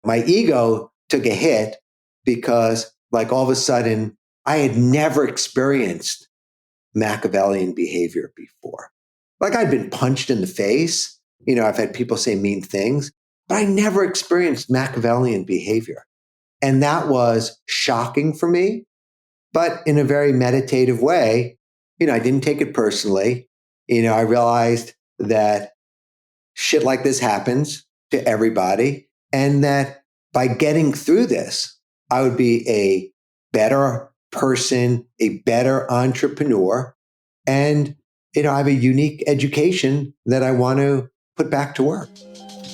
My ego took a hit because like all of a sudden I had never experienced Machiavellian behavior before. Like I'd been punched in the face. I've had people say mean things, but I never experienced Machiavellian behavior. And that was shocking for me, but in a very meditative way. I didn't take it personally. I realized that shit like this happens to everybody, and that by getting through this, I would be a better person, a better entrepreneur. And, I have a unique education that I want to put back to work.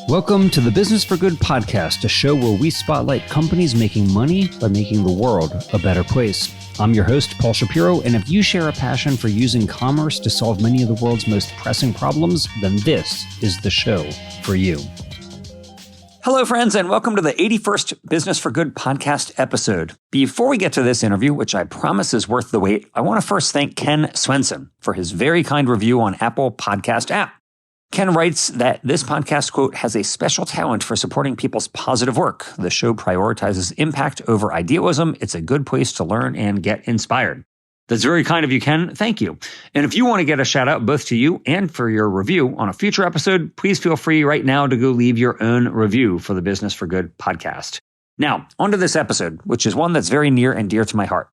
Welcome to the Business for Good podcast, a show where we spotlight companies making money by making the world a better place. I'm your host, Paul Shapiro, and if you share a passion for using commerce to solve many of the world's most pressing problems, then this is the show for you. Hello, friends, and welcome to the 81st Business for Good podcast episode. Before we get to this interview, which I promise is worth the wait, I want to first thank Ken Swenson for his very kind review on Apple Podcast app. Ken writes that this podcast, quote, has a special talent for supporting people's positive work. The show prioritizes impact over idealism. It's a good place to learn and get inspired. That's very kind of you, Ken. Thank you. And if you want to get a shout out both to you and for your review on a future episode, please feel free right now to go leave your own review for the Business for Good podcast. Now, onto this episode, which is one that's very near and dear to my heart.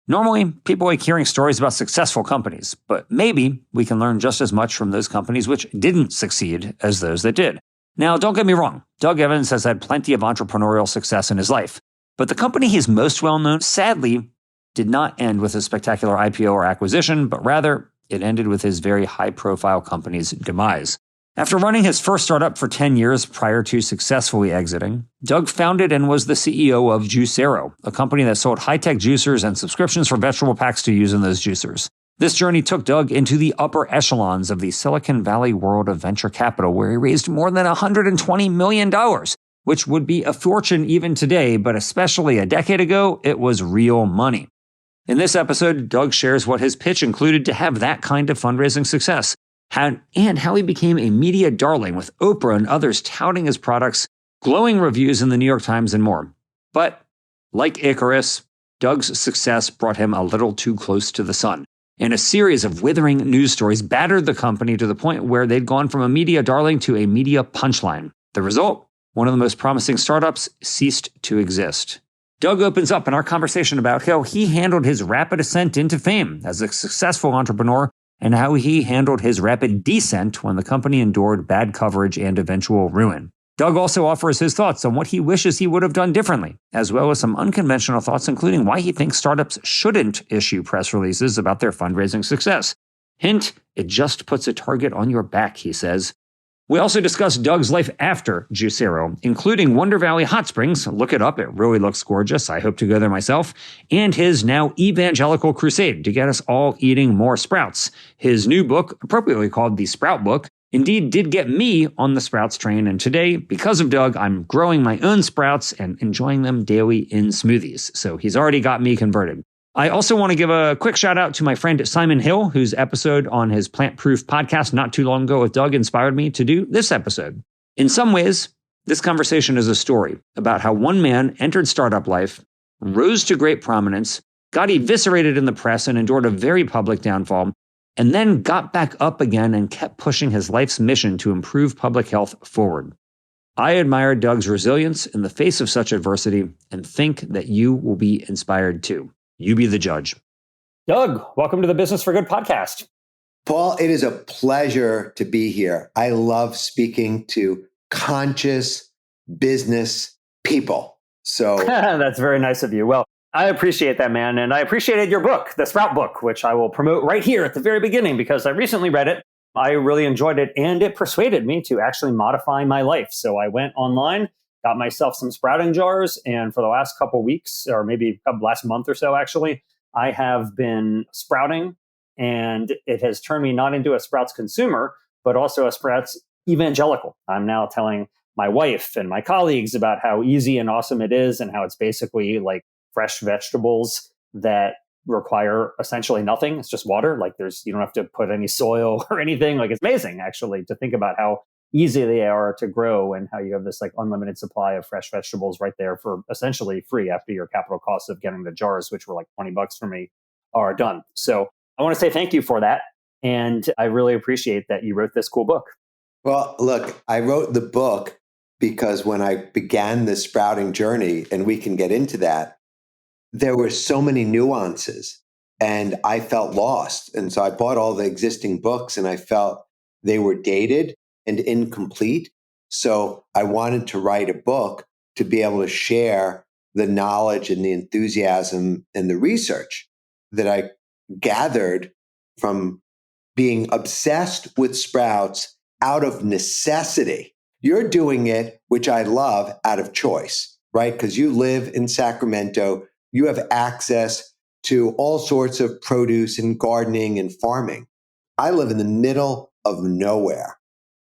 Normally, people like hearing stories about successful companies, but maybe we can learn just as much from those companies which didn't succeed as those that did. Now, don't get me wrong. Doug Evans has had plenty of entrepreneurial success in his life, but the company he's most well known, sadly, did not end with a spectacular IPO or acquisition, but rather it ended with his very high-profile company's demise. After running his first startup for 10 years prior to successfully exiting, Doug founded and was the CEO of Juicero, a company that sold high-tech juicers and subscriptions for vegetable packs to use in those juicers. This journey took Doug into the upper echelons of the Silicon Valley world of venture capital, where he raised more than $120 million, which would be a fortune even today, but especially a decade ago, it was real money. In this episode, Doug shares what his pitch included to have that kind of fundraising success, and how he became a media darling with Oprah and others touting his products, glowing reviews in the New York Times, and more. But like Icarus, Doug's success brought him a little too close to the sun, and a series of withering news stories battered the company to the point where they'd gone from a media darling to a media punchline. The result? One of the most promising startups ceased to exist. Doug opens up in our conversation about how he handled his rapid ascent into fame as a successful entrepreneur and how he handled his rapid descent when the company endured bad coverage and eventual ruin. Doug also offers his thoughts on what he wishes he would have done differently, as well as some unconventional thoughts, including why he thinks startups shouldn't issue press releases about their fundraising success. Hint, it just puts a target on your back, he says. We also discuss Doug's life after Juicero, including Wonder Valley Hot Springs. Look it up. It really looks gorgeous. I hope to go there myself. And his now evangelical crusade to get us all eating more sprouts. His new book, appropriately called The Sprout Book, indeed did get me on the sprouts train. And today, because of Doug, I'm growing my own sprouts and enjoying them daily in smoothies. So he's already got me converted. I also want to give a quick shout out to my friend Simon Hill, whose episode on his Plant Proof podcast not too long ago with Doug inspired me to do this episode. In some ways, this conversation is a story about how one man entered startup life, rose to great prominence, got eviscerated in the press and endured a very public downfall, and then got back up again and kept pushing his life's mission to improve public health forward. I admire Doug's resilience in the face of such adversity and think that you will be inspired too. You be the judge. Doug, welcome to the Business for Good podcast. Paul, it is a pleasure to be here. I love speaking to conscious business people. So that's very nice of you. Well, I appreciate that, man. And I appreciated your book, The Sprout Book, which I will promote right here at the very beginning because I recently read it. I really enjoyed it and it persuaded me to actually modify my life. So I went online, got myself some sprouting jars, and for the last couple weeks, or maybe last month or so, actually, I have been sprouting, and it has turned me not into a sprouts consumer, but also a sprouts evangelical. I'm now telling my wife and my colleagues about how easy and awesome it is, and how it's basically like fresh vegetables that require essentially nothing. It's just water. Like you don't have to put any soil or anything. Like it's amazing, actually, to think about how easy they are to grow and how you have this like unlimited supply of fresh vegetables right there for essentially free after your capital costs of getting the jars, which were like $20 for me, are done. So I want to say thank you for that. And I really appreciate that you wrote this cool book. Well, look, I wrote the book because when I began this sprouting journey, and we can get into that, there were so many nuances and I felt lost. And so I bought all the existing books and I felt they were dated and incomplete. So I wanted to write a book to be able to share the knowledge and the enthusiasm and the research that I gathered from being obsessed with sprouts out of necessity. You're doing it, which I love, out of choice, right? Because you live in Sacramento, you have access to all sorts of produce and gardening and farming. I live in the middle of nowhere,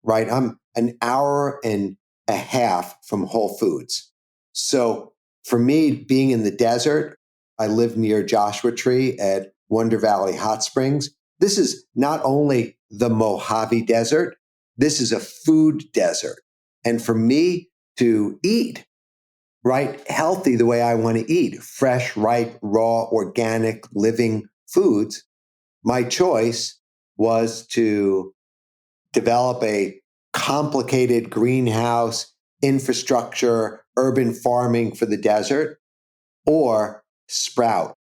right? I'm an hour and a half from Whole Foods. So for me, being in the desert, I live near Joshua Tree at Wonder Valley Hot Springs. This is not only the Mojave Desert, this is a food desert. And for me to eat, right, healthy the way I want to eat, fresh, ripe, raw, organic, living foods, my choice was to develop a complicated greenhouse infrastructure, urban farming for the desert, or sprout.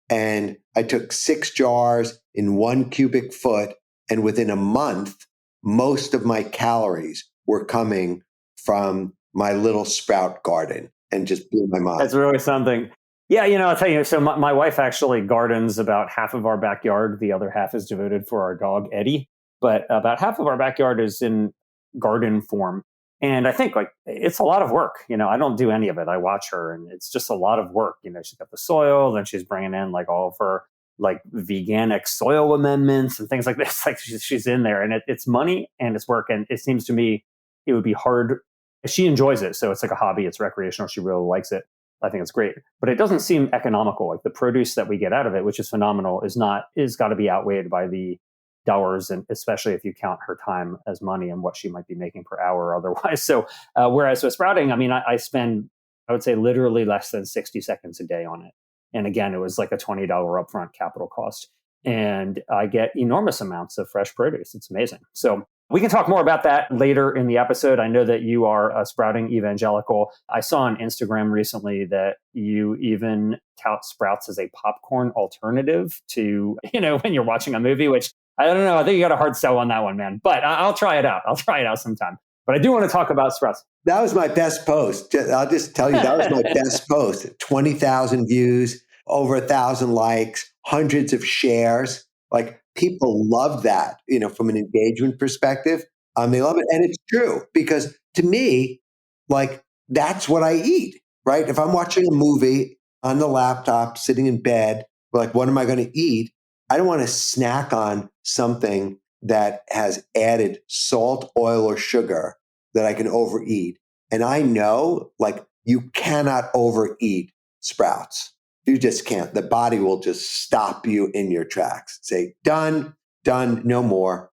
And I took 6 jars in 1 cubic foot, and within a month, most of my calories were coming from my little sprout garden, and just blew my mind. That's really something. Yeah, I'll tell you. So my wife actually gardens about half of our backyard. The other half is devoted for our dog, Eddie. But about half of our backyard is in garden form. And I think like it's a lot of work. I don't do any of it. I watch her and it's just a lot of work. She's got the soil, then she's bringing in like all of her like veganic soil amendments and things like this. Like she's in there and it's money and it's work. And it seems to me it would be hard. She enjoys it. So it's like a hobby. It's recreational. She really likes it. I think it's great, but it doesn't seem economical. Like the produce that we get out of it, which is phenomenal, is got to be outweighed by the dollars, and especially if you count her time as money and what she might be making per hour or otherwise. So, whereas with sprouting, I mean, I spend, I would say, literally less than 60 seconds a day on it. And again, it was like a $20 upfront capital cost, and I get enormous amounts of fresh produce. It's amazing. So we can talk more about that later in the episode. I know that you are a sprouting evangelical. I saw on Instagram recently that you even tout sprouts as a popcorn alternative to, when you're watching a movie, which I don't know. I think you got a hard sell on that one, man. But I'll try it out. I'll try it out sometime. But I do want to talk about sprouts. That was my best post. I'll just tell you, that was my best post. 20,000 views, over 1,000 likes, hundreds of shares. Like people love that, from an engagement perspective. They love it. And it's true because to me, like that's what I eat, right? If I'm watching a movie on the laptop, sitting in bed, like, what am I going to eat? I don't want to snack on something that has added salt, oil, or sugar that I can overeat. And I know, like, you cannot overeat sprouts. You just can't. The body will just stop you in your tracks. Say, done, no more.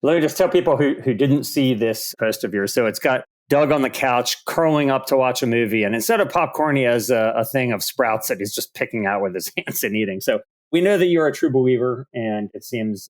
Let me just tell people who didn't see this post of yours. So it's got Doug on the couch curling up to watch a movie. And instead of popcorn, he has a thing of sprouts that he's just picking out with his hands and eating. So we know that you're a true believer, and it seems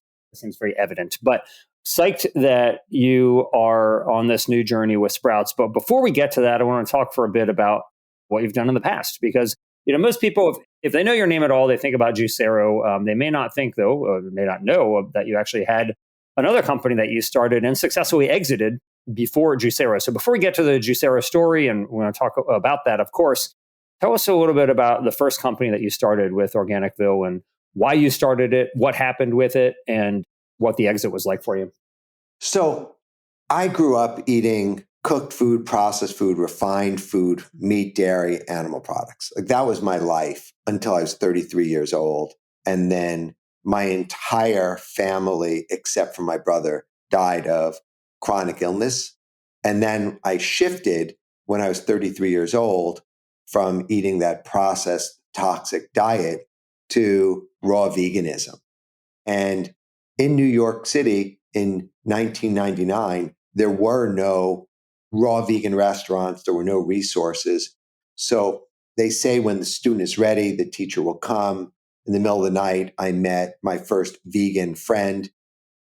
very evident. But psyched that you are on this new journey with sprouts. But before we get to that, I want to talk for a bit about what you've done in the past, because most people, if they know your name at all, they think about Juicero. They may not think, though, or may not know that you actually had another company that you started and successfully exited before Juicero. So before we get to the Juicero story, and we want to talk about that, of course, tell us a little bit about the first company that you started with, Organicville, and why you started it, what happened with it, and what the exit was like for you. So I grew up eating cooked food, processed food, refined food, meat, dairy, animal products. Like that was my life until I was 33 years old. And then my entire family, except for my brother, died of chronic illness. And then I shifted when I was 33 years old from eating that processed toxic diet to raw veganism. And in New York City in 1999, there were no raw vegan restaurants, there were no resources. So they say when the student is ready, the teacher will come. In the middle of the night, I met my first vegan friend,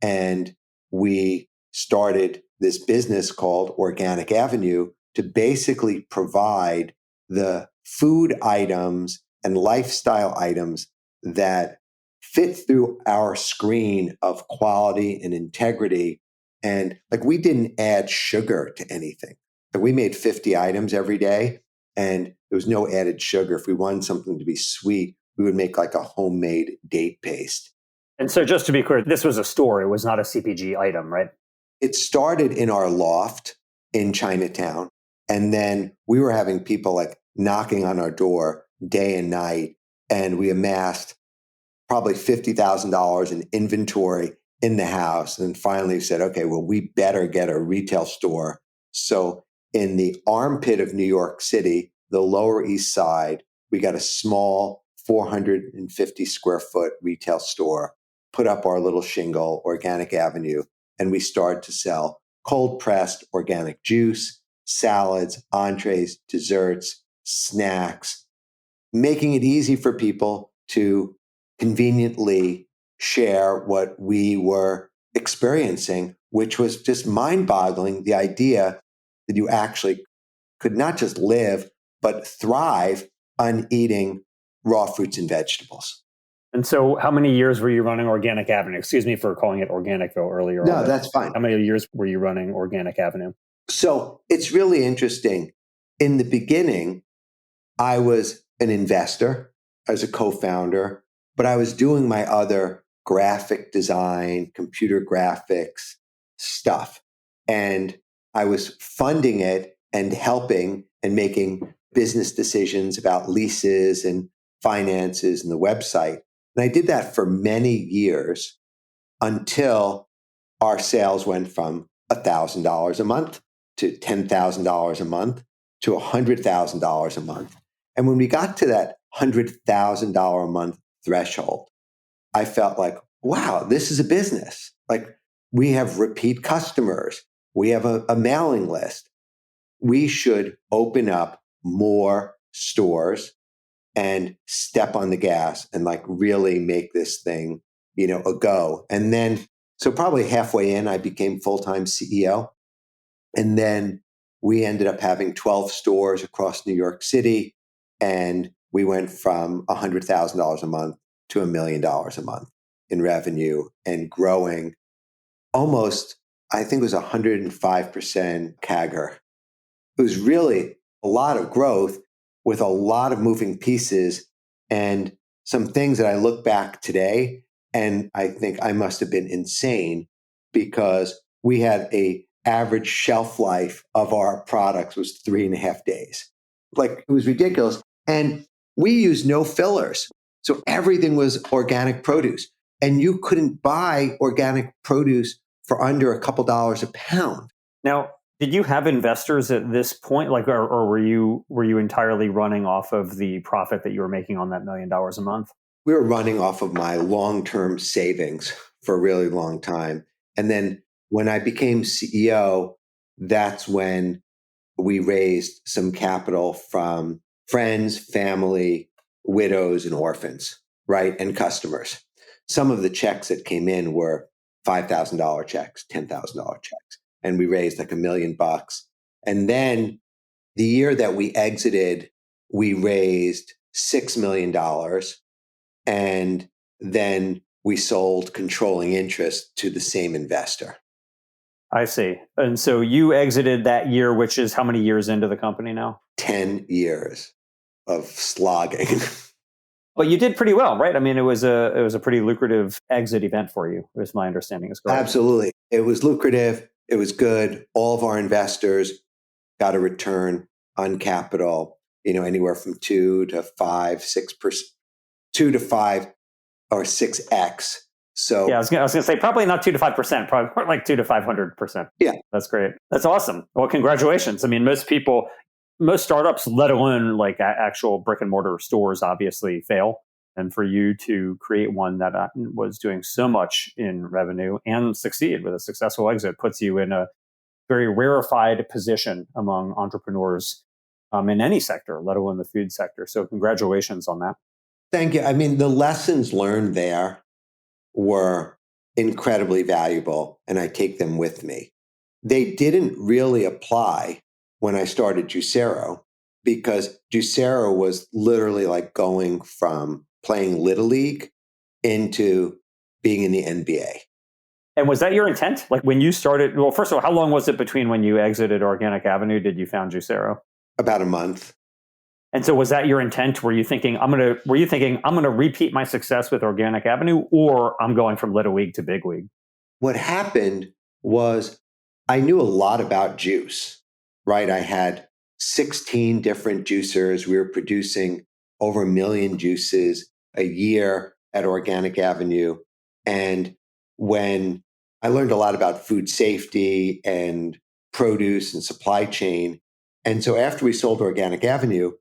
and we started this business called Organic Avenue to basically provide the food items and lifestyle items that fit through our screen of quality and integrity. And like, we didn't add sugar to anything. Like, we made 50 items every day, and there was no added sugar. If we wanted something to be sweet, we would make like a homemade date paste. And so just to be clear, this was a store. It was not a CPG item, right? It started in our loft in Chinatown. And then we were having people like knocking on our door day and night. And we amassed probably $50,000 in inventory in the house. And finally said, okay, well, we better get a retail store. So in the armpit of New York City, the Lower East Side, we got a small 450 square foot retail store, put up our little shingle, Organic Avenue, and we started to sell cold pressed organic juice, salads, entrees, desserts, snacks, making it easy for people to conveniently share what we were experiencing, which was just mind boggling. The idea that you actually could not just live, but thrive on eating raw fruits and vegetables. And so how many years were you running Organic Avenue? Excuse me for calling it organic though earlier. No, that's fine. How many years were you running Organic Avenue? So it's really interesting. In the beginning, I was an investor, I was a co-founder, but I was doing my other graphic design, computer graphics stuff. And I was funding it and helping and making business decisions about leases and finances and the website. And I did that for many years until our sales went from $1,000 a month to $10,000 a month to $100,000 a month. And when we got to that $100,000 a month threshold, I felt like, wow, this is a business. Like, we have repeat customers. We have a mailing list. We should open up more stores and step on the gas and like really make this thing, a go. And then, so probably halfway in, I became full-time CEO. And then we ended up having 12 stores across New York City. And we went from $100,000 a month to $1 million a month in revenue and growing almost, I think it was 105% CAGR. It was really a lot of growth with a lot of moving pieces and some things that I look back today and I think I must have been insane because we had a average shelf life of our products was 3.5 days. Like, it was ridiculous. And we used no fillers. So everything was organic produce. And you couldn't buy organic produce for under a couple dollars a pound. Now, did you have investors at this point, like, or were you entirely running off of the profit that you were making on that $1 million a month? We were running off of my long-term savings for a really long time. And then when I became CEO, that's when we raised some capital from friends, family, widows, and orphans, right? And customers. Some of the checks that came in were $5,000 checks, $10,000 checks. And we raised like $1 million. And then the year that we exited, we raised $6 million. And then we sold controlling interest to the same investor. I see. And so you exited that year, which is how many years into the company now? 10 years of slogging. But you did pretty well, right? I mean, it was a pretty lucrative exit event for you, is my understanding. Is correct. Absolutely. It was lucrative. It was good. All of our investors got a return on capital, anywhere from 2 to 5, 6%, 2 to 5 or 6x. So yeah, I was gonna say probably not 2 to 5%, probably more like 2 to 500%. Yeah, that's great. That's awesome. Well, congratulations. I mean, most startups, let alone like actual brick and mortar stores, obviously fail. And for you to create one that was doing so much in revenue and succeed with a successful exit puts you in a very rarefied position among entrepreneurs in any sector, let alone the food sector. So congratulations on that. Thank you. I mean, the lessons learned there were incredibly valuable, and I take them with me. They didn't really apply when I started Juicero, because Juicero was literally like going from playing Little League into being in the NBA. And was that your intent? Like when you started, well, first of all, how long was it between when you exited Organic Avenue did you found Juicero? About a month. And so was that your intent? Were you thinking I'm going to repeat my success with Organic Avenue, or I'm going from Little League to Big League? What happened was I knew a lot about juice, right? I had 16 different juicers. We were producing over 1 million juices a year at Organic Avenue. And when I learned a lot about food safety and produce and supply chain. And so after we sold Organic Avenue,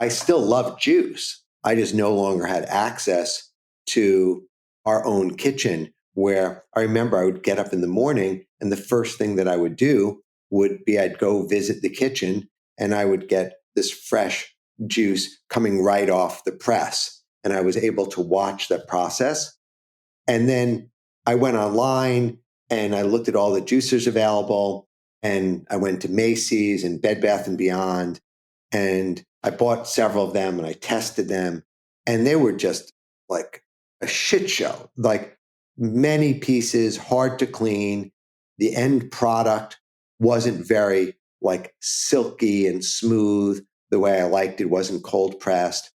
I still loved juice. I just no longer had access to our own kitchen, where I remember I would get up in the morning and the first thing that I would do would be I'd go visit the kitchen and I would get this fresh juice coming right off the press. And I was able to watch that process. And then I went online and I looked at all the juicers available, and I went to Macy's and Bed Bath and Beyond, and I bought several of them and I tested them, and they were just like a shit show. Like many pieces, hard to clean. The end product wasn't very like silky and smooth the way I liked it. Wasn't cold pressed.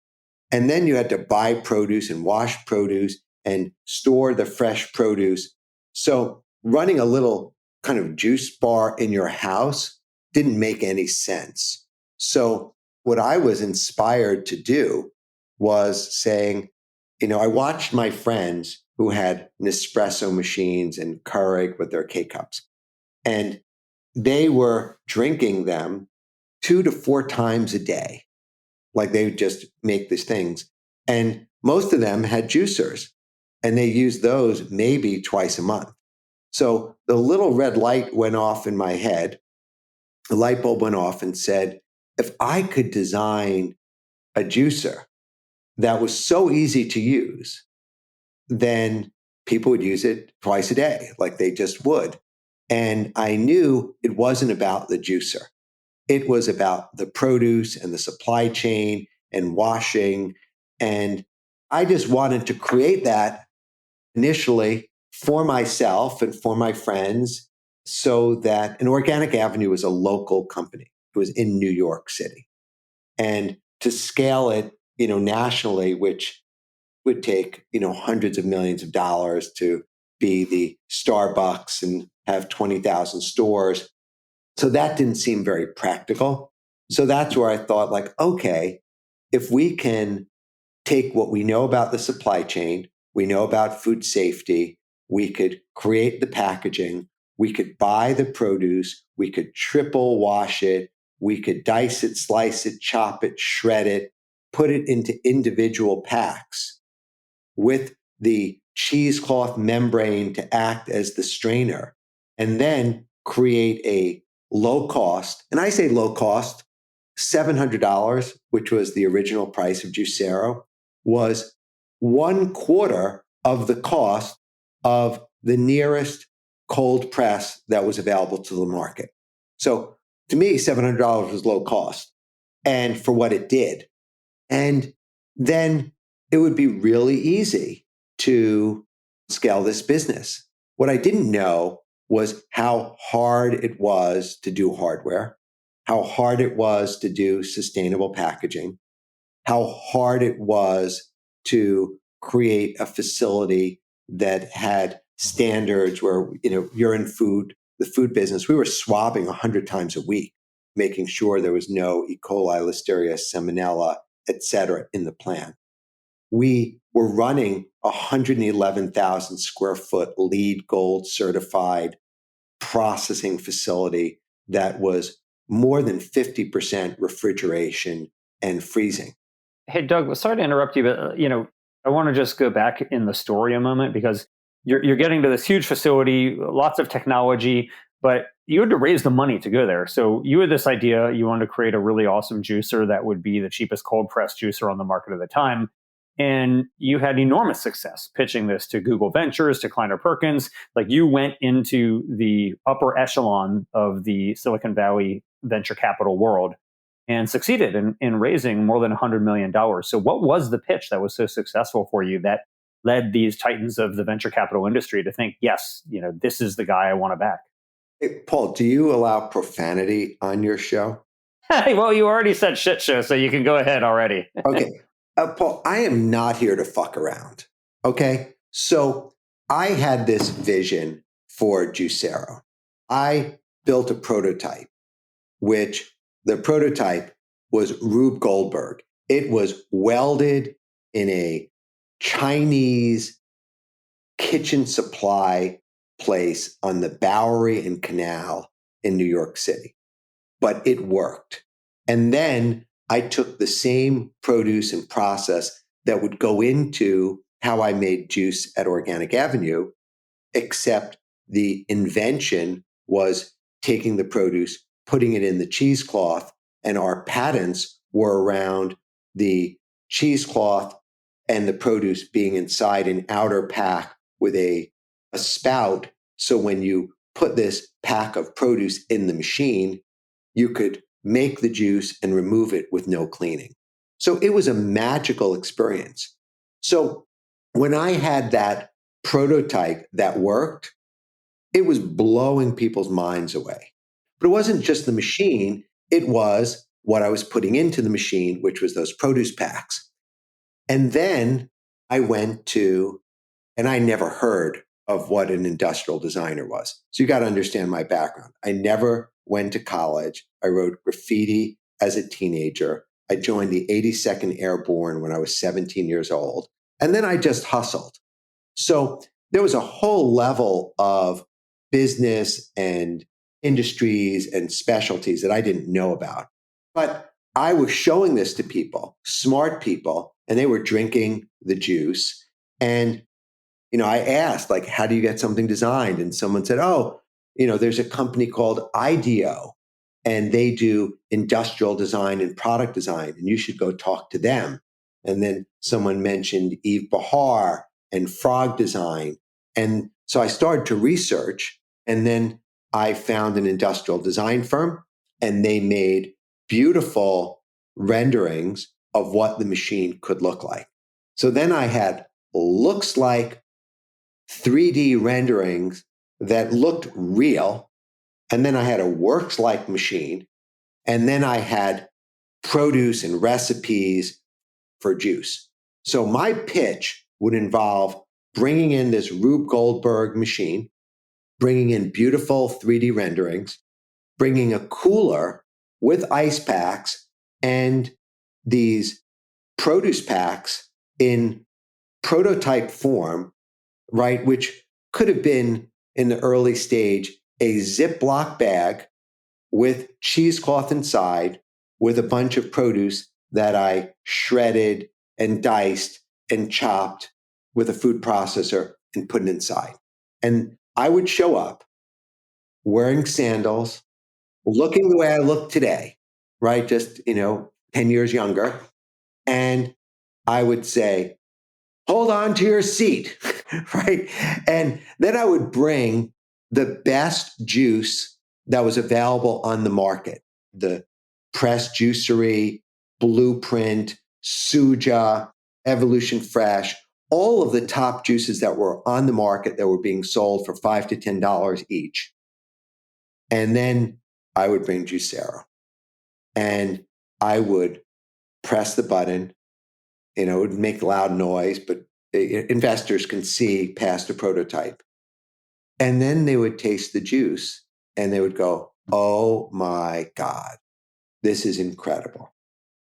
And then you had to buy produce and wash produce and store the fresh produce. So running a little kind of juice bar in your house didn't make any sense. So what I was inspired to do was saying, I watched my friends who had Nespresso machines and Keurig with their K-cups, and they were drinking them 2 to 4 times a day. Like they would just make these things. And most of them had juicers, and they used those maybe twice a month. So the little red light went off in my head. The light bulb went off and said, if I could design a juicer that was so easy to use, then people would use it twice a day, like they just would. And I knew it wasn't about the juicer. It was about the produce and the supply chain and washing. And I just wanted to create that initially for myself and for my friends, so that an Organic Avenue was a local company. It was in New York City. And to scale it, nationally, which would take, hundreds of millions of dollars to be the Starbucks and have 20,000 stores. So that didn't seem very practical. So that's where I thought, like, okay, if we can take what we know about the supply chain, we know about food safety, we could create the packaging, we could buy the produce, we could triple wash it, we could dice it, slice it, chop it, shred it, put it into individual packs with the cheesecloth membrane to act as the strainer, and then create a low cost, and I say low cost, $700, which was the original price of Juicero, was 1/4 of the cost of the nearest cold press that was available to the market. So to me, $700 was low cost, and for what it did. And then it would be really easy to scale this business. What I didn't know was how hard it was to do hardware, how hard it was to do sustainable packaging, how hard it was to create a facility that had standards where, you're in the food business. We were swabbing 100 times a week, making sure there was no E. coli, Listeria, Salmonella, et cetera, in the plant. We were running 111,000 square foot LEED Gold certified processing facility that was more than 50% refrigeration and freezing. Hey, Doug, sorry to interrupt you, but I want to just go back in the story a moment, because you're getting to this huge facility, lots of technology, but you had to raise the money to go there. So you had this idea, you wanted to create a really awesome juicer that would be the cheapest cold press juicer on the market at the time. And you had enormous success pitching this to Google Ventures, to Kleiner Perkins. Like, you went into the upper echelon of the Silicon Valley venture capital world and succeeded in raising more than $100 million. So what was the pitch that was so successful for you that led these titans of the venture capital industry to think, yes, this is the guy I want to back? Hey, Paul, do you allow profanity on your show? Hey, well, you already said shit show, so you can go ahead already. Okay. Paul, I am not here to fuck around. Okay. So I had this vision for Juicero. I built a prototype, which the prototype was Rube Goldberg. It was welded in a Chinese kitchen supply place on the Bowery and Canal in New York City. But it worked. And then I took the same produce and process that would go into how I made juice at Organic Avenue, except the invention was taking the produce, putting it in the cheesecloth, and our patents were around the cheesecloth and the produce being inside an outer pack with a spout. So when you put this pack of produce in the machine, you could make the juice and remove it with no cleaning. So it was a magical experience. So when I had that prototype that worked, it was blowing people's minds away. But it wasn't just the machine, it was what I was putting into the machine, which was those produce packs. And then I went to, and I never heard of what an industrial designer was. So you got to understand my background. I never went to college. I wrote graffiti as a teenager. I joined the 82nd Airborne when I was 17 years old. And then I just hustled. So there was a whole level of business and industries and specialties that I didn't know about. But I was showing this to people, smart people, and they were drinking the juice. And I asked, like, how do you get something designed? And someone said, oh, there's a company called IDEO, and they do industrial design and product design, and you should go talk to them. And then someone mentioned Yves Bahar and Frog Design. And so I started to research, and then I found an industrial design firm, and they made beautiful renderings of what the machine could look like. So then I had looks like 3D renderings that looked real. And then I had a works like machine. And then I had produce and recipes for juice. So my pitch would involve bringing in this Rube Goldberg machine, bringing in beautiful 3D renderings, bringing a cooler with ice packs and these produce packs in prototype form, right? Which could have been in the early stage a Ziploc bag with cheesecloth inside with a bunch of produce that I shredded and diced and chopped with a food processor and put it inside. And I would show up wearing sandals, looking the way I look today, right? Just, 10 years younger. And I would say, hold on to your seat, right? And then I would bring the best juice that was available on the market, the Press Juicery, Blueprint, Suja, Evolution Fresh, all of the top juices that were on the market that were being sold for $5 to $10 each. And then I would bring Juicero and I would press the button. It would make loud noise, but investors can see past the prototype. And then they would taste the juice and they would go, oh my God, this is incredible.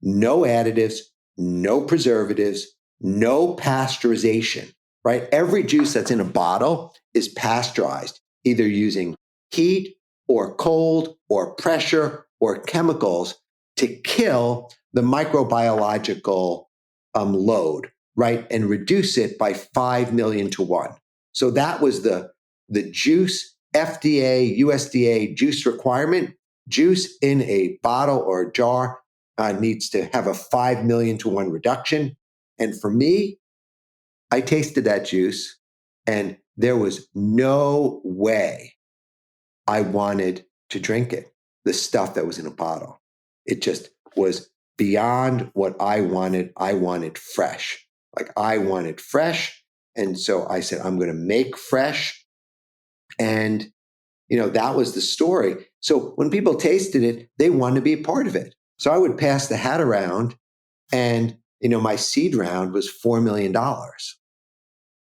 No additives, no preservatives, no pasteurization, right? Every juice that's in a bottle is pasteurized, either using heat or cold or pressure or chemicals to kill the microbiological load, right? And reduce it by 5 million to 1. So that was the juice FDA, USDA juice requirement. Juice in a bottle or a jar needs to have a 5 million to 1 reduction. And for me, I tasted that juice and there was no way I wanted to drink it, the stuff that was in a bottle. It just was beyond what I wanted. I wanted fresh. Like I wanted fresh. And so I said, I'm going to make fresh. And, that was the story. So when people tasted it, they wanted to be a part of it. So I would pass the hat around and, my seed round was $4 million.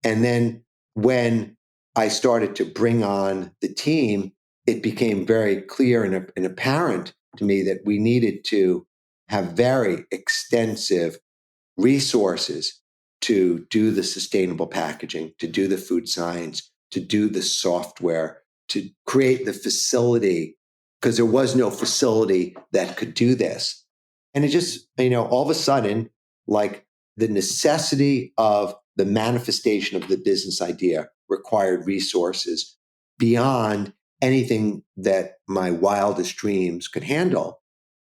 And then when I started to bring on the team, it became very clear and apparent to me that we needed to have very extensive resources to do the sustainable packaging, to do the food science, to do the software, to create the facility, because there was no facility that could do this. And it just, all of a sudden, like the necessity of the manifestation of the business idea required resources beyond anything that my wildest dreams could handle.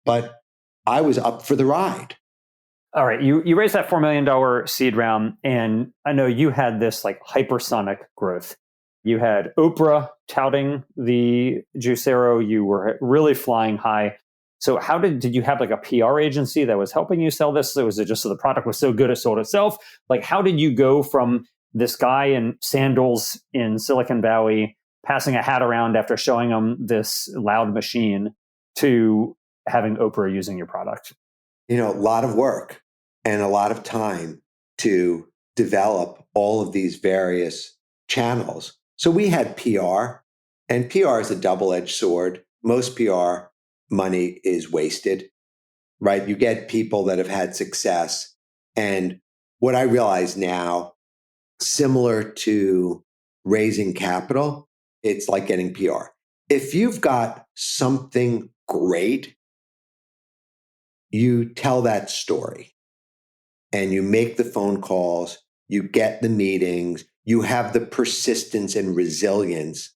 But I was up for the ride. All right, you raised that $4 million seed round, and I know you had this like hypersonic growth. You had Oprah touting the Juicero. You were really flying high. So how did you have like a PR agency that was helping you sell this? So was it just so the product was so good it sold itself? Like how did you go from this guy in sandals in Silicon Valley passing a hat around after showing him this loud machine to having Oprah using your product? A lot of work and a lot of time to develop all of these various channels. So we had PR, and PR is a double-edged sword. Most PR money is wasted, right? You get people that have had success. And what I realize now, similar to raising capital, it's like getting PR. If you've got something great, you tell that story and you make the phone calls, you get the meetings, you have the persistence and resilience,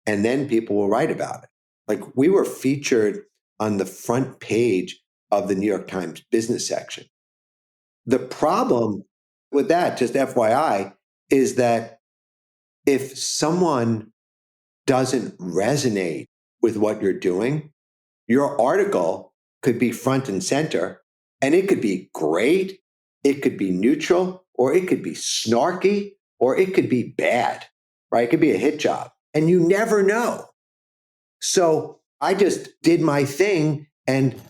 and then people will write about it. Like we were featured on the front page of the New York Times business section. The problem with that, just FYI, is that if someone doesn't resonate with what you're doing, your article could be front and center, and it could be great, it could be neutral, or it could be snarky, or it could be bad, right? It could be a hit job, and you never know. So I just did my thing, and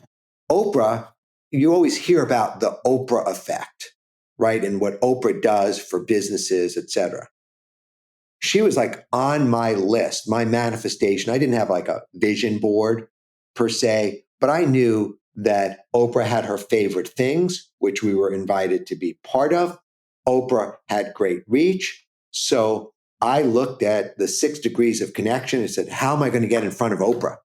Oprah, you always hear about the Oprah effect, right? And what Oprah does for businesses, et cetera. She was like on my list, my manifestation. I didn't have like a vision board per se, but I knew that Oprah had her favorite things, which we were invited to be part of. Oprah had great reach. So I looked at the 6 degrees of connection and said, how am I going to get in front of Oprah?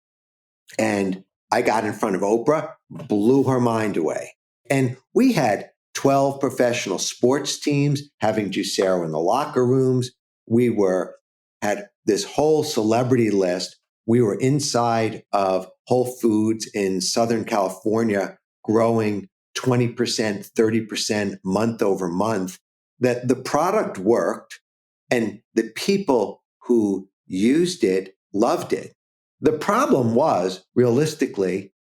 And I got in front of Oprah, blew her mind away. And we had 12 professional sports teams having Juicero in the locker rooms. We had this whole celebrity list. We were inside of Whole Foods in Southern California, growing 20%, 30% month over month. That the product worked and the people who used it loved it. The problem was, realistically,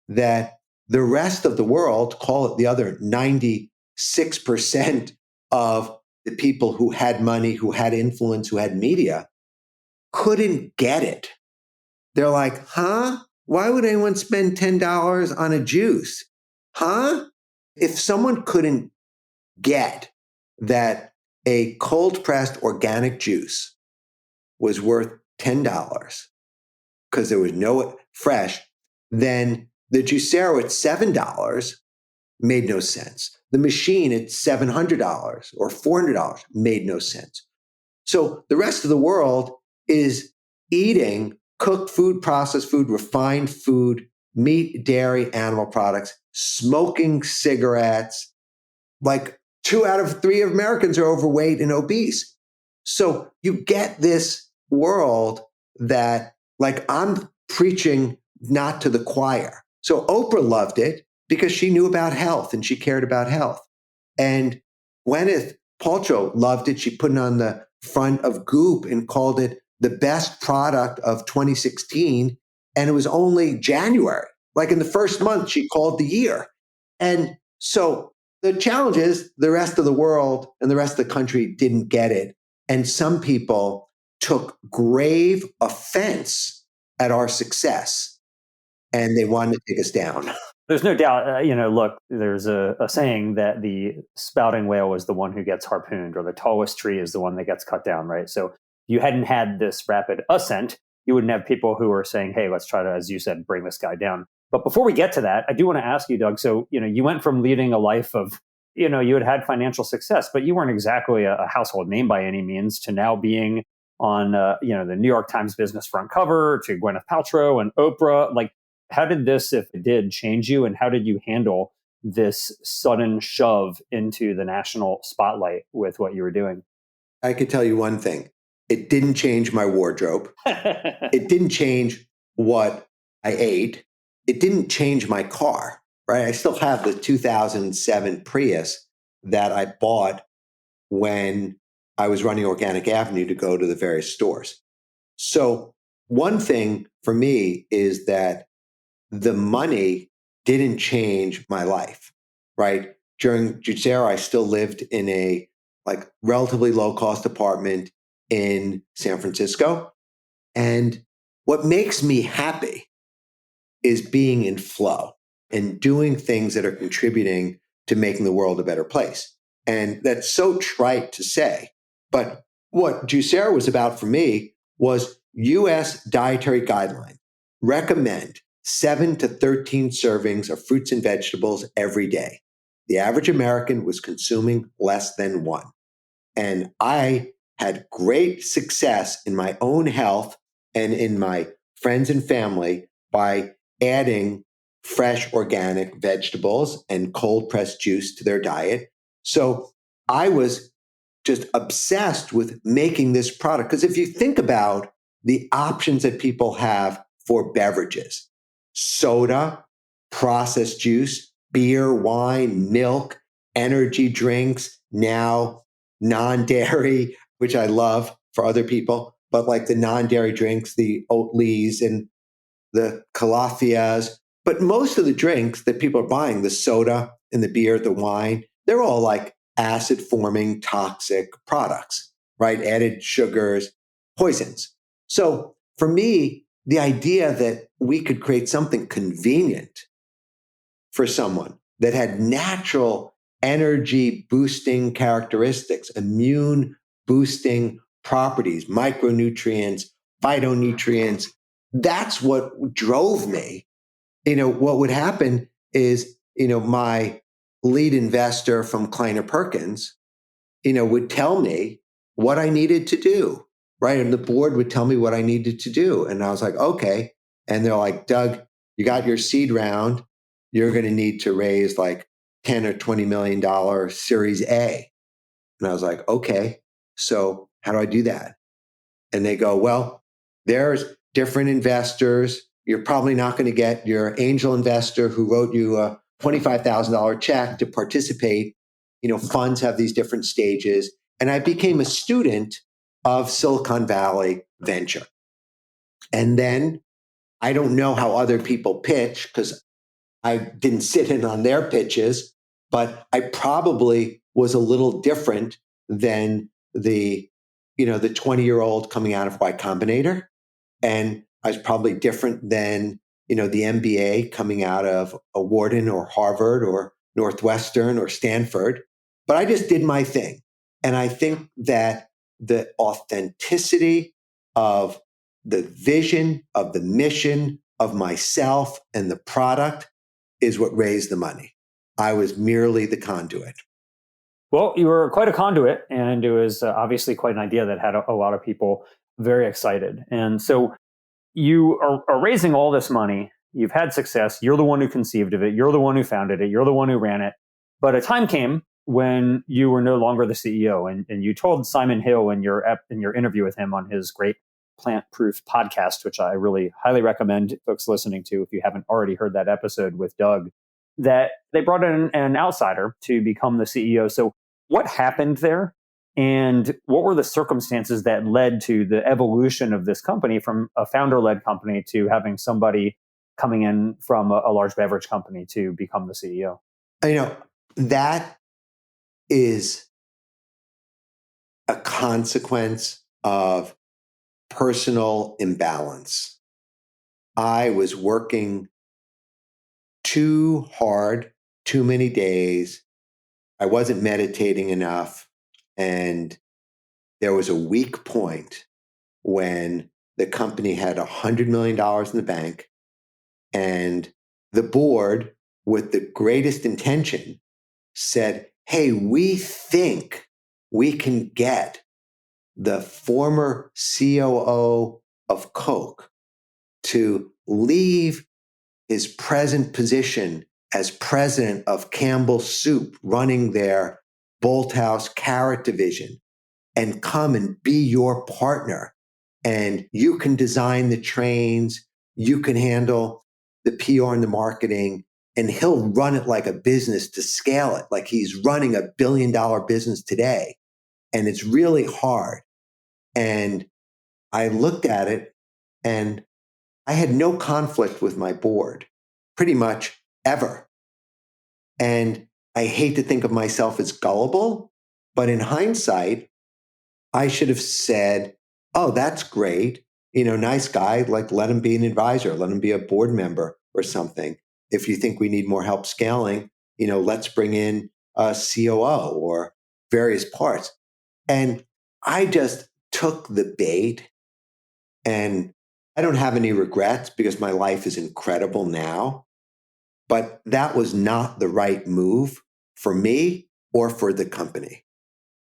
that the rest of the world, call it the other 96% of the people who had money, who had influence, who had media, couldn't get it. They're like, huh? Why would anyone spend $10 on a juice? Huh? If someone couldn't get that a cold pressed organic juice was worth $10 because there was no fresh, then the Juicero at $7 made no sense. The machine at $700 or $400 made no sense. So the rest of the world is eating cooked food, processed food, refined food, meat, dairy, animal products, smoking cigarettes. Like 2 out of 3 Americans are overweight and obese. So you get this world that like I'm preaching not to the choir. So Oprah loved it because she knew about health and she cared about health. And Gwyneth Paltrow loved it. She put it on the front of Goop and called it the best product of 2016. And it was only January. Like in the first month, she called the year. And so the challenge is the rest of the world and the rest of the country didn't get it. And some people took grave offense at our success and they wanted to take us down. There's no doubt, look, there's a saying that the spouting whale is the one who gets harpooned, or the tallest tree is the one that gets cut down, right? So if you hadn't had this rapid ascent, you wouldn't have people who are saying, hey, let's try to, as you said, bring this guy down. But before we get to that, I do want to ask you, Doug, so, you went from leading a life of, you had financial success, but you weren't exactly a household name by any means, to now being on, the New York Times business front cover, to Gwyneth Paltrow and Oprah. Like, how did this, if it did, change you? And how did you handle this sudden shove into the national spotlight with what you were doing? I could tell you one thing. It didn't change my wardrobe. It didn't change what I ate. It didn't change my car, right? I still have the 2007 Prius that I bought when I was running Organic Avenue to go to the various stores. So one thing for me is that the money didn't change my life, right? During Juicero, I still lived in a like relatively low cost apartment in San Francisco. And what makes me happy is being in flow and doing things that are contributing to making the world a better place. And that's so trite to say, but what Juicero was about for me was US dietary guidelines recommend 7 to 13 servings of fruits and vegetables every day. The average American was consuming less than one. And I had great success in my own health and in my friends and family by adding fresh organic vegetables and cold pressed juice to their diet. So I was just obsessed with making this product. Because if you think about the options that people have for beverages, soda, processed juice, beer, wine, milk, energy drinks, now non-dairy, which I love for other people, but like the non-dairy drinks, the Oatleys and the Calafias. But most of the drinks that people are buying, the soda and the beer, the wine, they're all like acid forming toxic products, right? Added sugars, poisons. So for me, the idea that we could create something convenient for someone that had natural energy boosting characteristics, immune boosting properties, micronutrients, phytonutrients, that's what drove me. What would happen is, my lead investor from Kleiner Perkins, would tell me what I needed to do, right? And the board would tell me what I needed to do. And I was like, okay. And they're like, Doug, you got your seed round. You're going to need to raise like 10 or $20 million Series A. And I was like, okay, so how do I do that? And they go, well, there's different investors. You're probably not going to get your angel investor who wrote you a $25,000 check to participate. Funds have these different stages. And I became a student of Silicon Valley venture. And then I don't know how other people pitch because I didn't sit in on their pitches, but I probably was a little different than the 20-year-old coming out of Y Combinator. And I was probably different than, the MBA coming out of a Wharton or Harvard or Northwestern or Stanford. But I just did my thing. And I think that the authenticity of the vision, of the mission, of myself and the product is what raised the money. I was merely the conduit. Well, you were quite a conduit, and it was obviously quite an idea that had a lot of people very excited. And so you are raising all this money. You've had success. You're the one who conceived of it. You're the one who founded it. You're the one who ran it. But a time came when you were no longer the CEO, and you told Simon Hill in your interview with him on his great Plant Proof podcast, which I really highly recommend folks listening to if you haven't already heard that episode with Doug, that they brought in an outsider to become the CEO. So what happened there? And what were the circumstances that led to the evolution of this company from a founder-led company to having somebody coming in from a large beverage company to become the CEO? That is a consequence of personal imbalance. I was working too hard, too many days. I wasn't meditating enough. And there was a weak point when the company had $100 million in the bank, and the board, with the greatest intention, said, hey, we think we can get the former COO of Coke to leave his present position as president of Campbell's Soup, running their Bolthouse Carrot division, and come and be your partner. And you can design the trains, you can handle the PR and the marketing, and he'll run it like a business to scale it, like he's running $1 billion business today. And it's really hard. And I looked at it and I had no conflict with my board, pretty much ever. And I hate to think of myself as gullible, but in hindsight, I should have said, oh, that's great. Nice guy, like let him be an advisor, let him be a board member or something. If you think we need more help scaling, let's bring in a COO or various parts. And I just took the bait, and I don't have any regrets because my life is incredible now. But that was not the right move for me or for the company.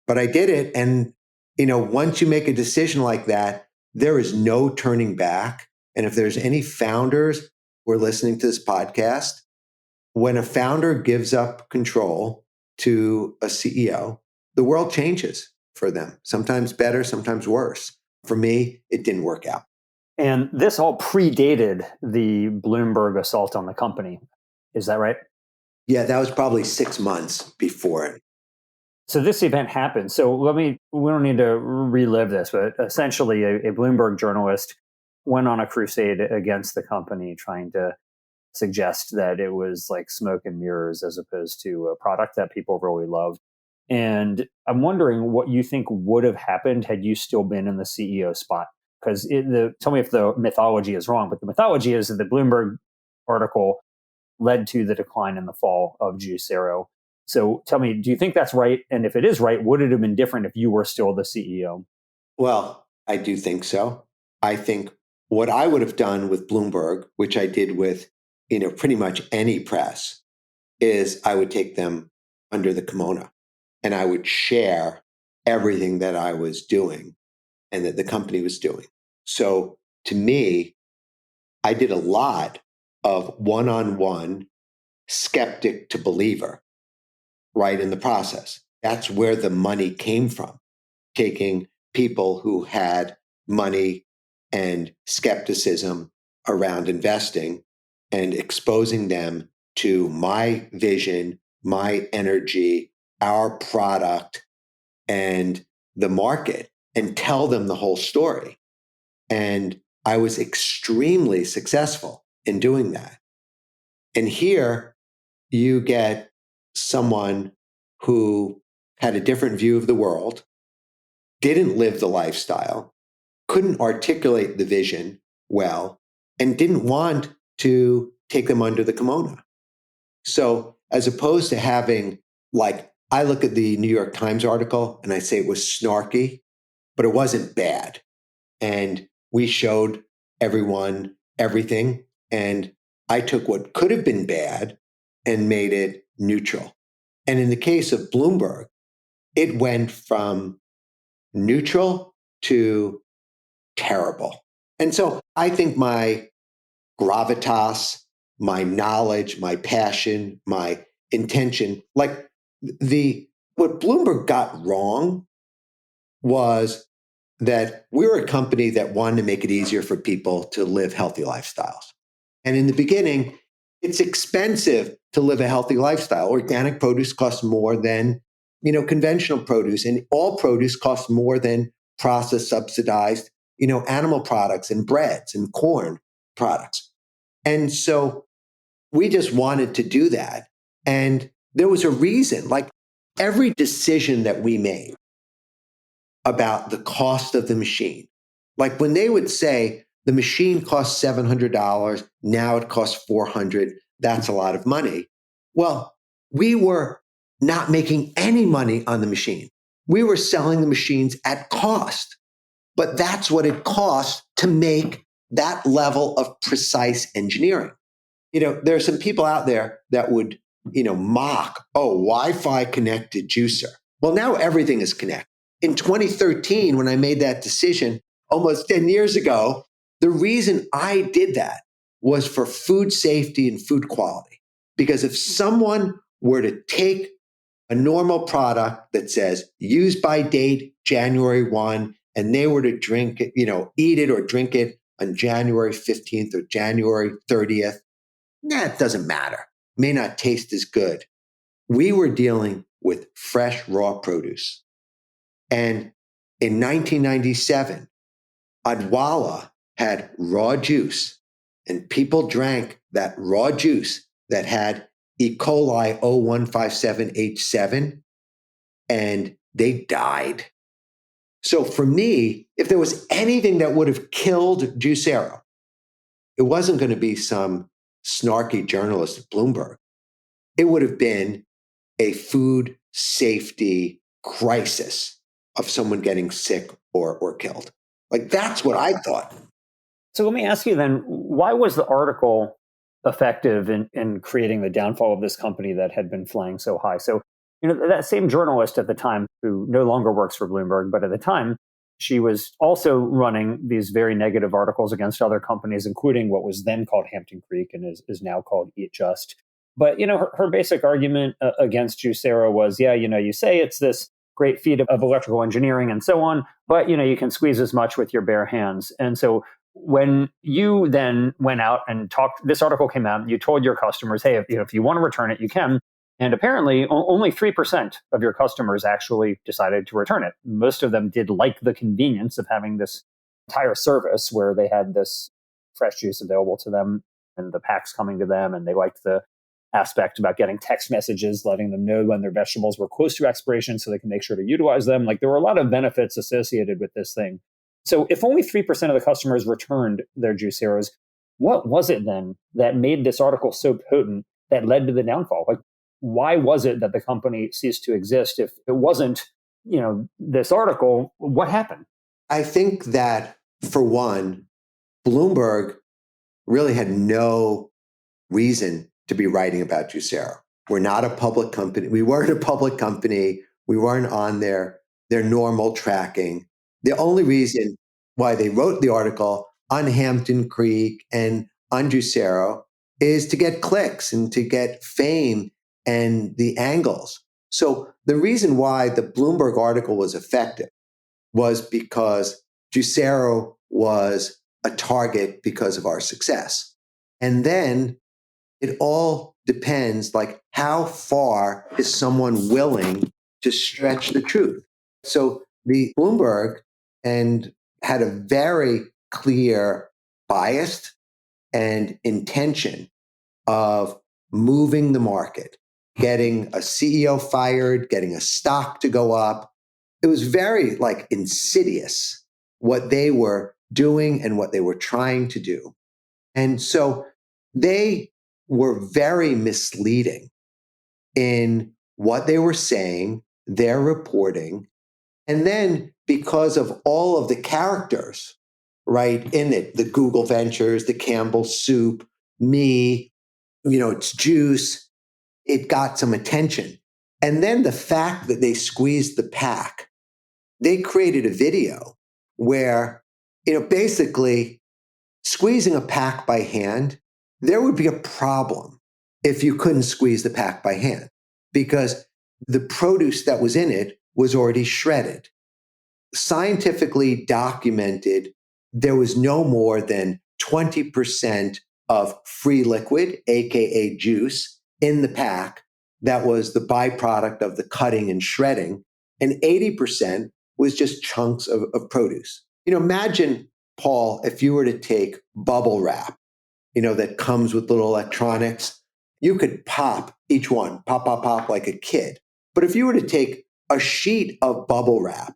But I did it. And, once you make a decision like that, there is no turning back. And if there's any founders who are listening to this podcast, when a founder gives up control to a CEO, the world changes for them. Sometimes better, sometimes worse. For me, it didn't work out. And this all predated the Bloomberg assault on the company. Is that right? Yeah, that was probably 6 months before it. So this event happened. So we don't need to relive this, but essentially a Bloomberg journalist went on a crusade against the company, trying to suggest that it was like smoke and mirrors as opposed to a product that people really loved. And I'm wondering what you think would have happened had you still been in the CEO spot. Because tell me if the mythology is wrong, but the mythology is that the Bloomberg article led to the decline in the fall of Juicero. So tell me, do you think that's right? And if it is right, would it have been different if you were still the CEO? Well, I do think so. I think what I would have done with Bloomberg, which I did with, pretty much any press, is I would take them under the kimono and I would share everything that I was doing and that the company was doing. So to me, I did a lot of one-on-one skeptic to believer right in the process. That's where the money came from, taking people who had money and skepticism around investing and exposing them to my vision, my energy, our product, and the market, and tell them the whole story. And I was extremely successful in doing that. And here you get someone who had a different view of the world, didn't live the lifestyle, couldn't articulate the vision well, and didn't want to take them under the kimono. So as opposed to having, I look at the New York Times article and I say it was snarky, but it wasn't bad. And we showed everyone everything. And I took what could have been bad and made it neutral. And in the case of Bloomberg, it went from neutral to terrible. And so I think my gravitas, my knowledge, my passion, my intention, what Bloomberg got wrong was that we're a company that wanted to make it easier for people to live healthy lifestyles. And in the beginning, it's expensive to live a healthy lifestyle. Organic produce costs more than, conventional produce, and all produce costs more than processed, subsidized, animal products and breads and corn products. And so we just wanted to do that. And there was a reason, like every decision that we made about the cost of the machine, like when they would say the machine costs $700, now it costs $400, that's a lot of money. Well, we were not making any money on the machine. We were selling the machines at cost, but that's what it costs to make that level of precise engineering. There are some people out there that would, mock, Wi-Fi connected juicer. Well, now everything is connected. In 2013, when I made that decision almost 10 years ago, the reason I did that was for food safety and food quality. Because if someone were to take a normal product that says used by date January 1, and they were to drink it, eat it or drink it on January 15th or January 30th, it doesn't matter. May not taste as good. We were dealing with fresh, raw produce. And in 1997, Adwala had raw juice, and people drank that raw juice that had E. coli 0157H7, and they died. So for me, if there was anything that would have killed Juicero, it wasn't going to be some snarky journalist at Bloomberg. It would have been a food safety crisis of someone getting sick or killed. Like, that's what I thought. So let me ask you then, why was the article effective in creating the downfall of this company that had been flying so high? So, that same journalist at the time, who no longer works for Bloomberg, but at the time, she was also running these very negative articles against other companies, including what was then called Hampton Creek and is now called Eat Just. But, her basic argument against Juicero was, you say it's this great feat of electrical engineering and so on, but, you can squeeze as much with your bare hands. And so when you then went out and talked, this article came out, and you told your customers, hey, if you want to return it, you can. And apparently only 3% of your customers actually decided to return it. Most of them did like the convenience of having this entire service where they had this fresh juice available to them and the packs coming to them. And they liked the aspect about getting text messages, letting them know when their vegetables were close to expiration so they can make sure to utilize them. Like, there were a lot of benefits associated with this thing. So if only 3% of the customers returned their Juiceros, what was it then that made this article so potent that led to the downfall? Like, why was it that the company ceased to exist? If it wasn't, this article, what happened? I think that, for one, Bloomberg really had no reason to be writing about Juicero. We're not a public company. We weren't a public company. We weren't on their normal tracking. The only reason why they wrote the article on Hampton Creek and on Juicero is to get clicks and to get fame and the angles. So the reason why the Bloomberg article was effective was because Juicero was a target because of our success. And then it all depends, like, how far is someone willing to stretch the truth? So the Bloomberg and had a very clear bias and intention of moving the market, getting a CEO fired, getting a stock to go up. It was very insidious what they were doing and what they were trying to do. And so they were very misleading in what they were saying, their reporting. And then, because of all of the characters, right, in it, the Google Ventures, the Campbell Soup, me, it's juice, it got some attention. And then the fact that they squeezed the pack, they created a video where, basically squeezing a pack by hand, there would be a problem if you couldn't squeeze the pack by hand, because the produce that was in it was already shredded. scientifically documented there was no more than 20% of free liquid, AKA juice, in the pack that was the byproduct of the cutting and shredding, and 80% was just chunks of produce. Imagine, Paul, if you were to take bubble wrap, that comes with little electronics, you could pop each one, pop, pop, pop like a kid. But if you were to take a sheet of bubble wrap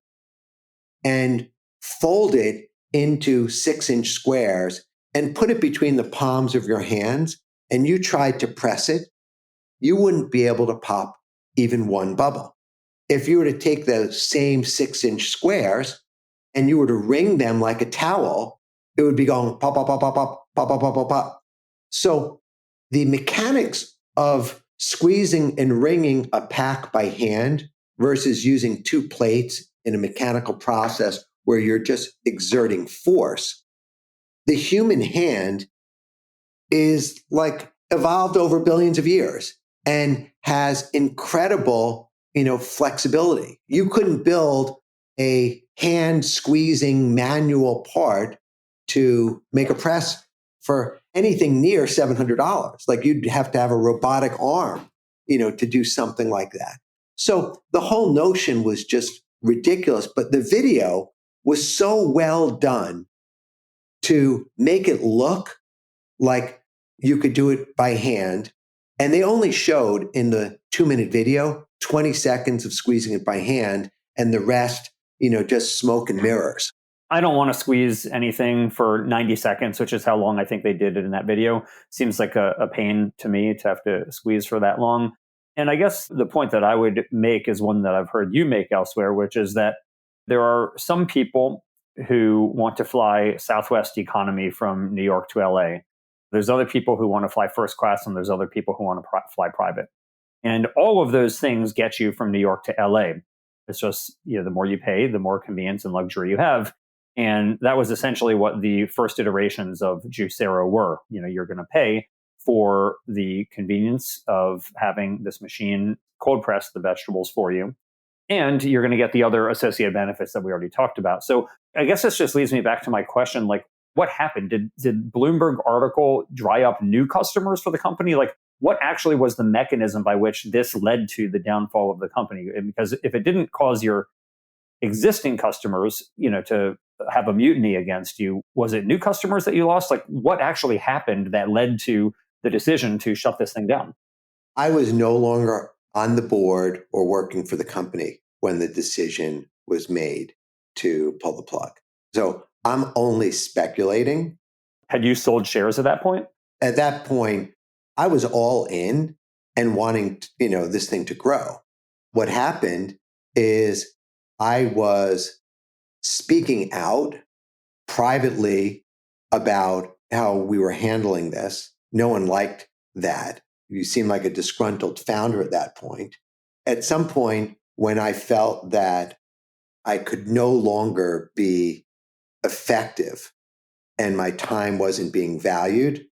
and fold it into 6-inch squares and put it between the palms of your hands and you tried to press it, you wouldn't be able to pop even one bubble. If you were to take those same 6-inch squares and you were to wring them like a towel, it would be going pop, pop, pop, pop, pop, pop, pop, pop, pop, pop. So the mechanics of squeezing and wringing a pack by hand versus using two plates in a mechanical process where you're just exerting force, the human hand is like evolved over billions of years and has incredible, flexibility. You couldn't build a hand squeezing manual part to make a press for anything near $700. Like you'd have to have a robotic arm, to do something like that. So the whole notion was just ridiculous, but the video was so well done to make it look like you could do it by hand. And they only showed in the 2-minute video 20 seconds of squeezing it by hand and the rest, just smoke and mirrors. I don't want to squeeze anything for 90 seconds, which is how long I think they did it in that video. Seems like a pain to me to have to squeeze for that long. And I guess the point that I would make is one that I've heard you make elsewhere, which is that there are some people who want to fly Southwest economy from New York to LA. There's other people who want to fly first class, and there's other people who want to fly private. And all of those things get you from New York to LA. It's just, the more you pay, the more convenience and luxury you have. And that was essentially what the first iterations of Juicero were. You're going to pay for the convenience of having this machine cold press the vegetables for you. And you're going to get the other associated benefits that we already talked about. So I guess this just leads me back to my question, like, what happened? Did Bloomberg article dry up new customers for the company? Like, what actually was the mechanism by which this led to the downfall of the company? Because if it didn't cause your existing customers, to have a mutiny against you, was it new customers that you lost? Like, what actually happened that led to the decision to shut this thing down? I was no longer on the board or working for the company when the decision was made to pull the plug. So I'm only speculating. Had you sold shares at that point? At that point, I was all in and wanting, this thing to grow. What happened is I was speaking out privately about how we were handling this. No one liked that. You seemed like a disgruntled founder at that point. At some point, when I felt that I could no longer be effective and my time wasn't being valued,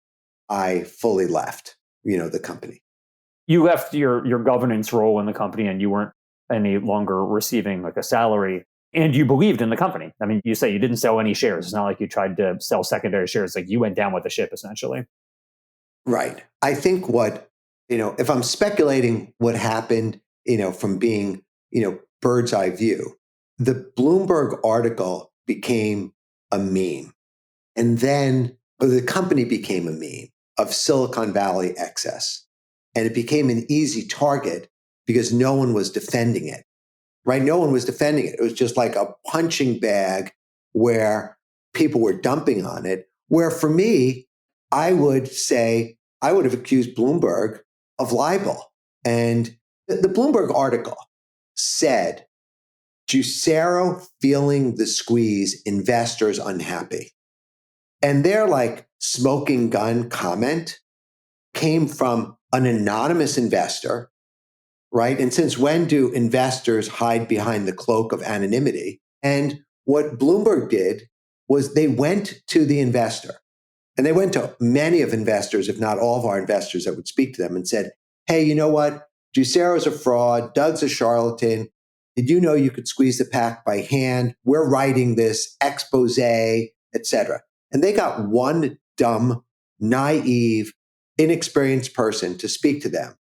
I fully left, the company. You left your governance role in the company and you weren't any longer receiving like a salary, and you believed in the company. I mean, you say you didn't sell any shares. It's not like you tried to sell secondary shares. Like, you went down with the ship, essentially. Right. I think if I'm speculating what happened, from being, bird's eye view, the Bloomberg article became a meme. And then the company became a meme of Silicon Valley excess. And it became an easy target because no one was defending it, right? No one was defending it. It was just like a punching bag where people were dumping on it. Where for me, I would say I would have accused Bloomberg of libel. And the Bloomberg article said, Juicero feeling the squeeze, investors unhappy. And their like smoking gun comment came from an anonymous investor, right? And since when do investors hide behind the cloak of anonymity? And what Bloomberg did was they went to the investor, and they went to many of investors, if not all of our investors that would speak to them, and said, hey, you know what? Juicero's a fraud. Doug's a charlatan. Did you know you could squeeze the pack by hand? We're writing this expose, etc. And they got one dumb, naive, inexperienced person to speak to them.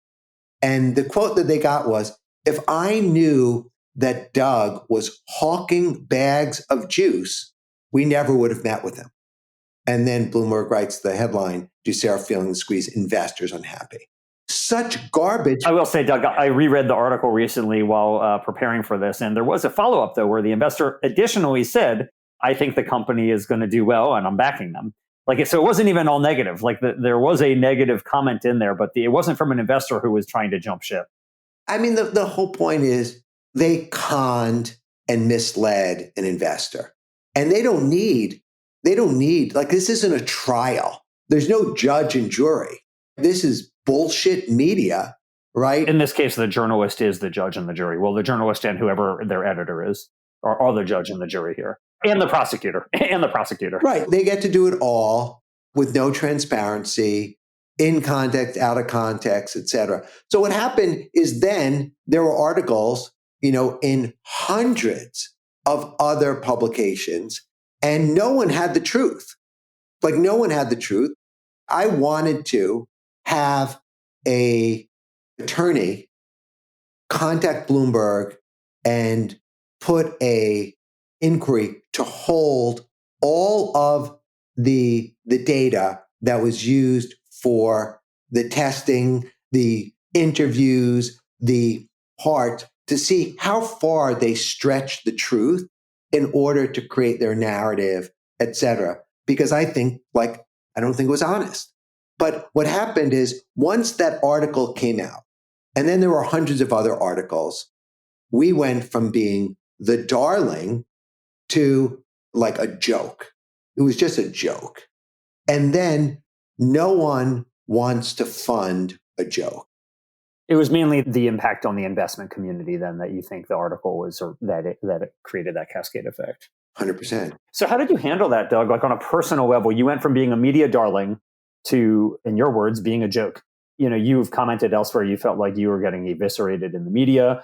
And the quote that they got was, if I knew that Doug was hawking bags of juice, we never would have met with him. And then Bloomberg writes the headline, Juicero feeling the squeeze, investors unhappy. Such garbage. I will say, Doug, I reread the article recently while preparing for this, and there was a follow-up, though, where the investor additionally said, I think the company is going to do well, and I'm backing them. So it wasn't even all negative. There was a negative comment in there, but it wasn't from an investor who was trying to jump ship. I mean, the whole point is they conned and misled an investor. And they don't need, this isn't a trial. There's no judge and jury. This is bullshit media, right? In this case, the journalist is the judge and the jury. Well, the journalist and whoever their editor is are the judge and the jury here. And the prosecutor. Right. They get to do it all with no transparency, in context, out of context, et cetera. So what happened is then there were articles, in hundreds of other publications, and no one had the truth. No one had the truth. I wanted to have a attorney contact Bloomberg and put a inquiry to hold all of the data that was used for the testing, the interviews, the part, to see how far they stretched the truth in order to create their narrative, et cetera. Because I don't think it was honest. But what happened is once that article came out, and then there were hundreds of other articles, we went from being the darling to a joke. It was just a joke. And then no one wants to fund a joke. It was mainly the impact on the investment community then that you think the article was, or that it created that cascade effect. 100%. So how did you handle that, Doug? On a personal level, you went from being a media darling to, in your words, being a joke. You've commented elsewhere, you felt like you were getting eviscerated in the media.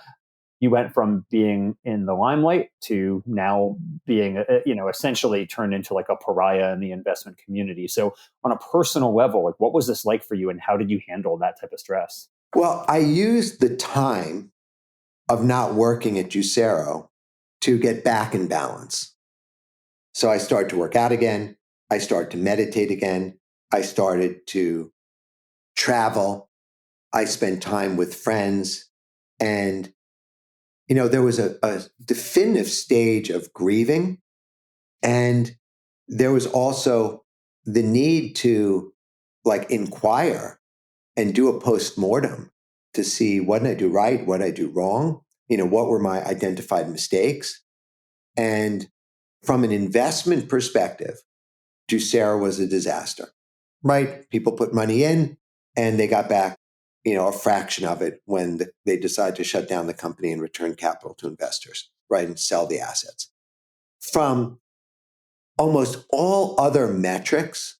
You went from being in the limelight to now being, essentially turned into a pariah in the investment community. So on a personal level, what was this like for you, and how did you handle that type of stress? Well, I used the time of not working at Juicero to get back in balance. So I started to work out again. I started to meditate again. I started to travel. I spent time with friends. And there was a definitive stage of grieving. And there was also the need to inquire and do a postmortem to see what did I do right, what did I do wrong, what were my identified mistakes. And from an investment perspective, Juicero was a disaster, right? People put money in and they got back a fraction of it when they decided to shut down the company and return capital to investors, right, and sell the assets. From almost all other metrics,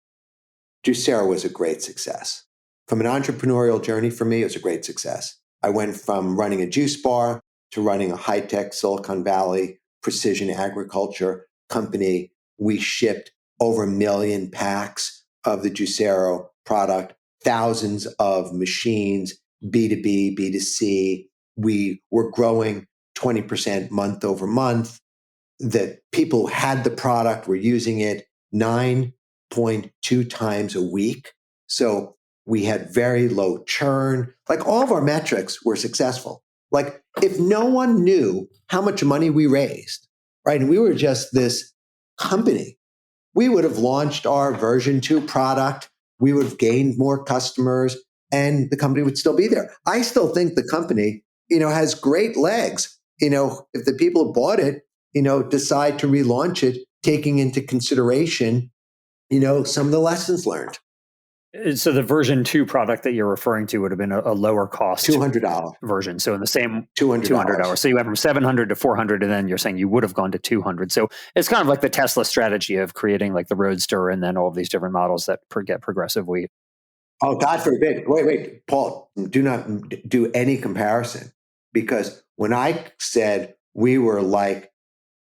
Juicero was a great success. From an entrepreneurial journey for me, it was a great success. I went from running a juice bar to running a high-tech Silicon Valley precision agriculture company. We shipped over 1 million packs of the Juicero product, thousands of machines, B2B, B2C. We were growing 20% month over month. The people who had the product were using it 9.2 times a week. So we had very low churn. All of our metrics were successful. If no one knew how much money we raised, right, and we were just this company, we would have launched our version 2 product. We would have gained more customers and the company would still be there. I still think the company, has great legs. If the people who bought it, decide to relaunch it, taking into consideration, some of the lessons learned. So the version 2 product that you're referring to would have been a lower cost $200 version. So in the same $200. So you went from 700 to 400, and then you're saying you would have gone to 200. So it's kind of like the Tesla strategy of creating the Roadster and then all of these different models that get progressively. Oh, God forbid. Wait, Paul, do not do any comparison, because when I said we were like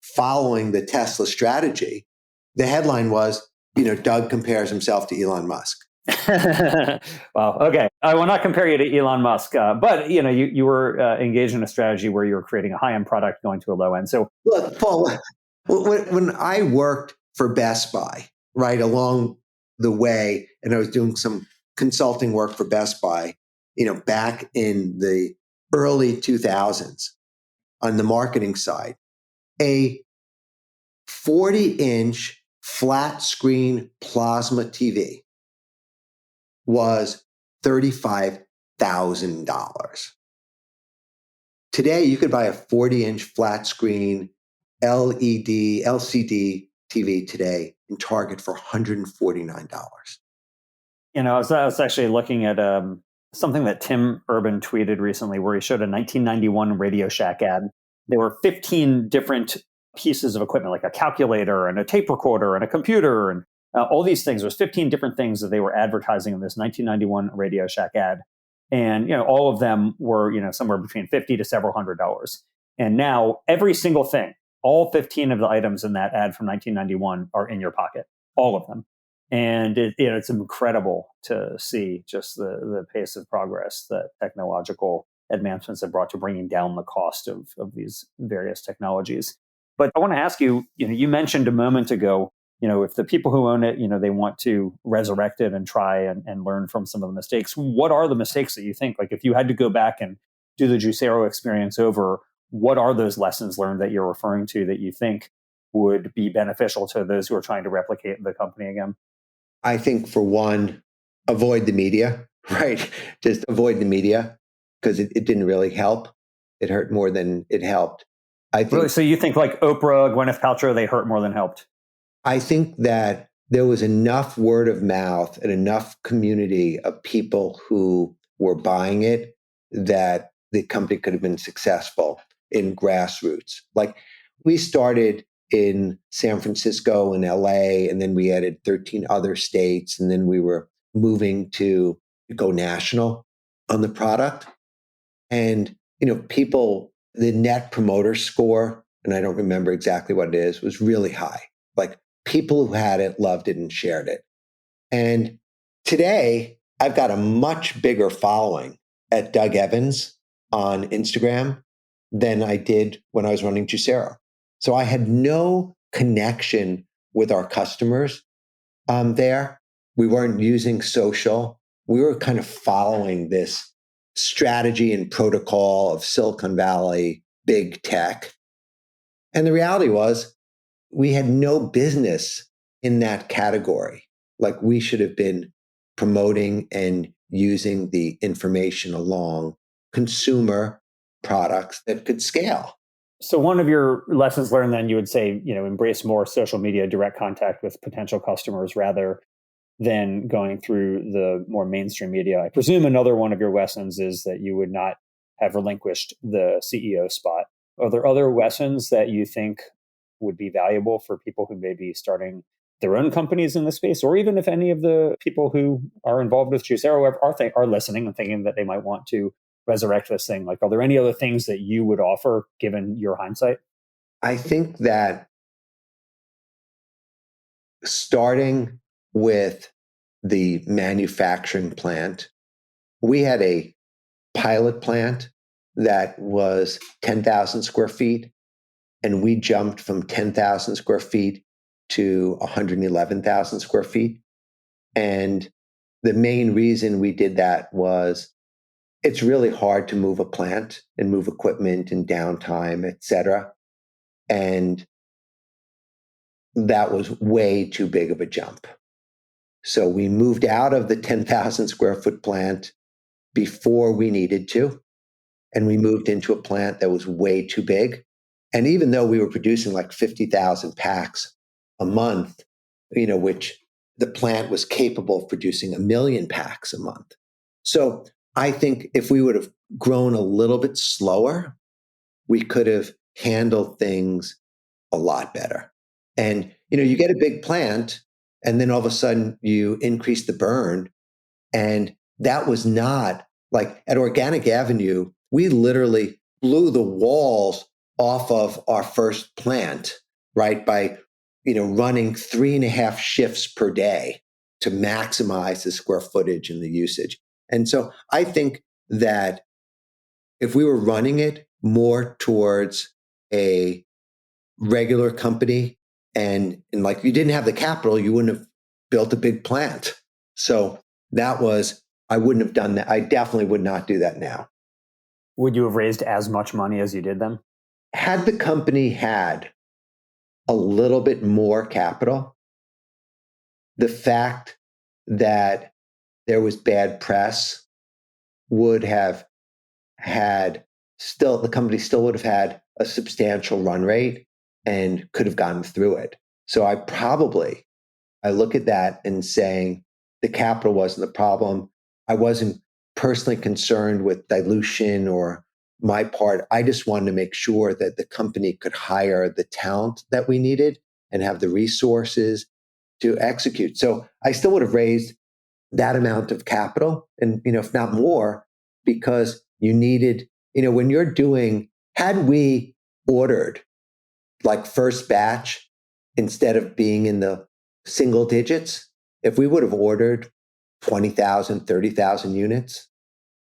following the Tesla strategy. The headline was, Doug compares himself to Elon Musk. Well, okay. I will not compare you to Elon Musk, but you were engaged in a strategy where you were creating a high-end product going to a low end. So, look, Paul, when I worked for Best Buy, right along the way, and I was doing some consulting work for Best Buy, back in the early 2000s on the marketing side, a 40-inch flat screen plasma TV was $35,000. Today, you could buy a 40-inch flat screen LCD TV today in Target for $149. I was actually looking at something that Tim Urban tweeted recently where he showed a 1991 Radio Shack ad. There were 15 different pieces of equipment, like a calculator and a tape recorder and a computer and all these things. There was 15 different things that they were advertising in this 1991 Radio Shack ad. And, all of them were, somewhere between $50 to several $100s. And now every single thing, all 15 of the items in that ad from 1991 are in your pocket, all of them. And it's incredible to see just the pace of progress that technological advancements have brought to bringing down the cost of these various technologies. But I want to ask you, you mentioned a moment ago, if the people who own it, they want to resurrect it and try and learn from some of the mistakes, what are the mistakes that you think, like if you had to go back and do the Juicero experience over, what are those lessons learned that you're referring to that you think would be beneficial to those who are trying to replicate the company again? I think for one, avoid the media, right? Just avoid the media because it didn't really help. It hurt more than it helped. I think. Really? So you think like Oprah, Gwyneth Paltrow, they hurt more than helped? I think that there was enough word of mouth and enough community of people who were buying it that the company could have been successful in grassroots. Like we started in San Francisco and LA, and then we added 13 other states, and then we were moving to go national on the product. And, people, the net promoter score, and I don't remember exactly what it is, was really high. Like people who had it loved it and shared it. And today, I've got a much bigger following at Doug Evans on Instagram than I did when I was running Juicero. So I had no connection with our customers there. We weren't using social. We were kind of following this strategy and protocol of Silicon Valley, big tech. And the reality was we had no business in that category. Like we should have been promoting and using the information along consumer products that could scale. So one of your lessons learned then, you would say, embrace more social media, direct contact with potential customers rather than going through the more mainstream media. I presume another one of your lessons is that you would not have relinquished the CEO spot. Are there other lessons that you think would be valuable for people who may be starting their own companies in this space, or even if any of the people who are involved with Juicero are listening and thinking that they might want to resurrect this thing? Like, are there any other things that you would offer given your hindsight? I think that starting with the manufacturing plant, we had a pilot plant that was 10,000 square feet, and we jumped from 10,000 square feet to 111,000 square feet. And the main reason we did that was it's really hard to move a plant and move equipment and downtime, et cetera. And that was way too big of a jump. So we moved out of the 10,000 square foot plant before we needed to. And we moved into a plant that was way too big. And even though we were producing like 50,000 packs a month, which the plant was capable of producing 1 million packs a month. So I think if we would have grown a little bit slower, we could have handled things a lot better. And, you get a big plant and then all of a sudden you increase the burn. And that was not like at Organic Avenue, we literally blew the walls off of our first plant, right? By, running 3.5 shifts per day to maximize the square footage and the usage. And so I think that if we were running it more towards a regular company and like you didn't have the capital, you wouldn't have built a big plant. So I wouldn't have done that. I definitely would not do that now. Would you have raised as much money as you did then? Had the company had a little bit more capital, the fact that there was bad press would have the company still would have had a substantial run rate and could have gotten through it. So I look at that and saying the capital wasn't the problem. I wasn't personally concerned with dilution or my part. I just wanted to make sure that the company could hire the talent that we needed and have the resources to execute. So I still would have raised that amount of capital and, if not more, because you needed, when you're had we ordered like first batch instead of being in the single digits, if we would have ordered 20,000, 30,000 units,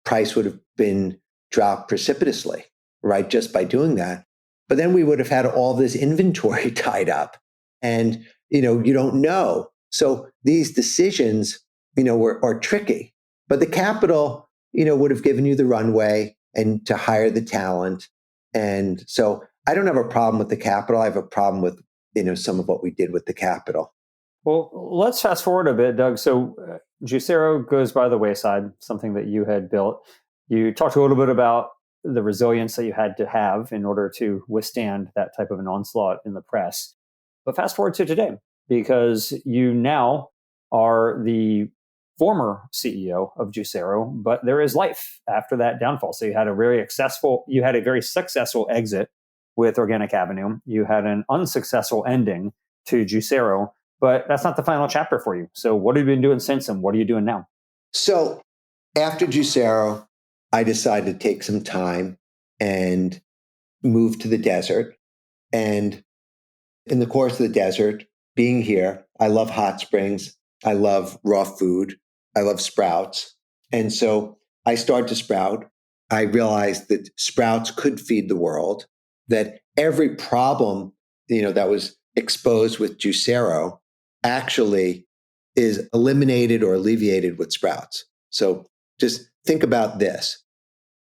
price would have been dropped precipitously, right? Just by doing that. But then we would have had all this inventory tied up and, you don't know. So these decisions, are tricky, but the capital, would have given you the runway and to hire the talent. And so I don't have a problem with the capital. I have a problem with, some of what we did with the capital. Well, let's fast forward a bit, Doug. So Juicero goes by the wayside, something that you had built. You talked a little bit about the resilience that you had to have in order to withstand that type of an onslaught in the press. But fast forward to today, because you now are the former CEO of Juicero, but there is life after that downfall. So you had a very successful exit with Organic Avenue. You had an unsuccessful ending to Juicero, but that's not the final chapter for you. So what have you been doing since, and what are you doing now? So after Juicero, I decided to take some time and move to the desert. And in the course of the desert, being here, I love hot springs. I love raw food. I love sprouts. And so I started to sprout. I realized that sprouts could feed the world, that every problem, that was exposed with Juicero actually is eliminated or alleviated with sprouts. So just think about this.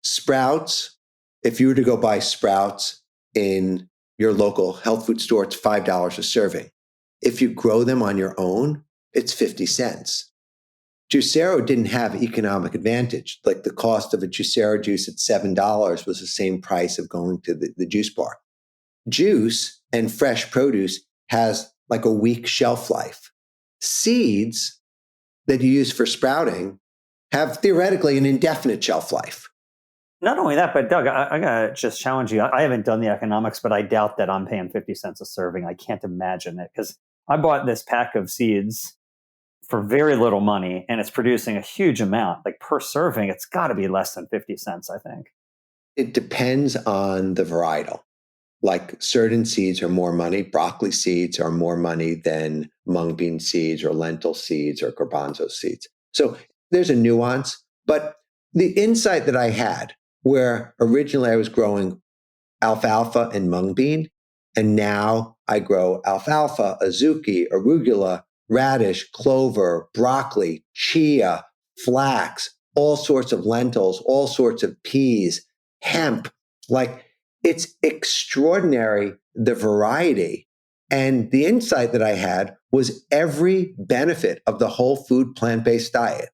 Sprouts, if you were to go buy sprouts in your local health food store, it's $5 a serving. If you grow them on your own, it's 50 cents. Juicero didn't have economic advantage. Like the cost of a Juicero juice at $7 was the same price of going to the juice bar. Juice and fresh produce has like a week shelf life. Seeds that you use for sprouting have theoretically an indefinite shelf life. Not only that, but Doug, I got to just challenge you. I haven't done the economics, but I doubt that I'm paying 50 cents a serving. I can't imagine it, because I bought this pack of seeds for very little money and it's producing a huge amount. Like per serving, it's got to be less than 50 cents, I think. It depends on the varietal. Like certain seeds are more money. Broccoli seeds are more money than mung bean seeds or lentil seeds or garbanzo seeds. So there's a nuance, but the insight that I had, where originally I was growing alfalfa and mung bean, and now I grow alfalfa, azuki, arugula, radish, clover, broccoli, chia, flax, all sorts of lentils, all sorts of peas, hemp. Like it's extraordinary, the variety. And the insight that I had was every benefit of the whole food plant-based diet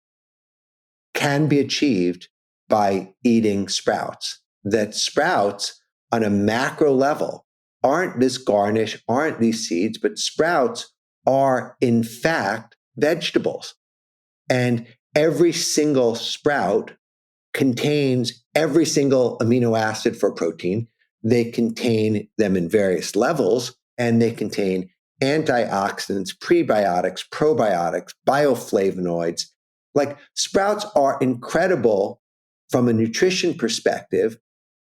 can be achieved by eating sprouts. That sprouts on a macro level aren't this garnish, aren't these seeds, but sprouts are in fact vegetables. And every single sprout contains every single amino acid for protein. They contain them in various levels, and they contain antioxidants, prebiotics, probiotics, bioflavonoids. Like sprouts are incredible from a nutrition perspective,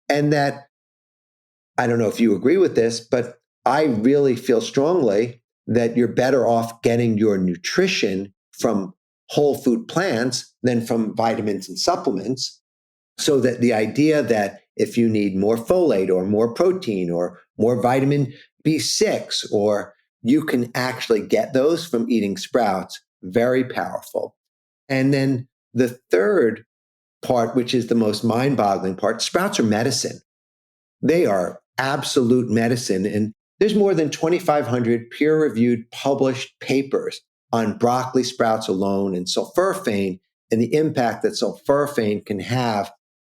and that I don't know if you agree with this, but I really feel strongly that you're better off getting your nutrition from whole food plants than from vitamins and supplements. So that the idea that if you need more folate or more protein or more vitamin B6, or you can actually get those from eating sprouts, very powerful. And then the third part, which is the most mind boggling part, sprouts are medicine. They are absolute medicine. And there's more than 2,500 peer reviewed published papers on broccoli sprouts alone and sulforaphane and the impact that sulforaphane can have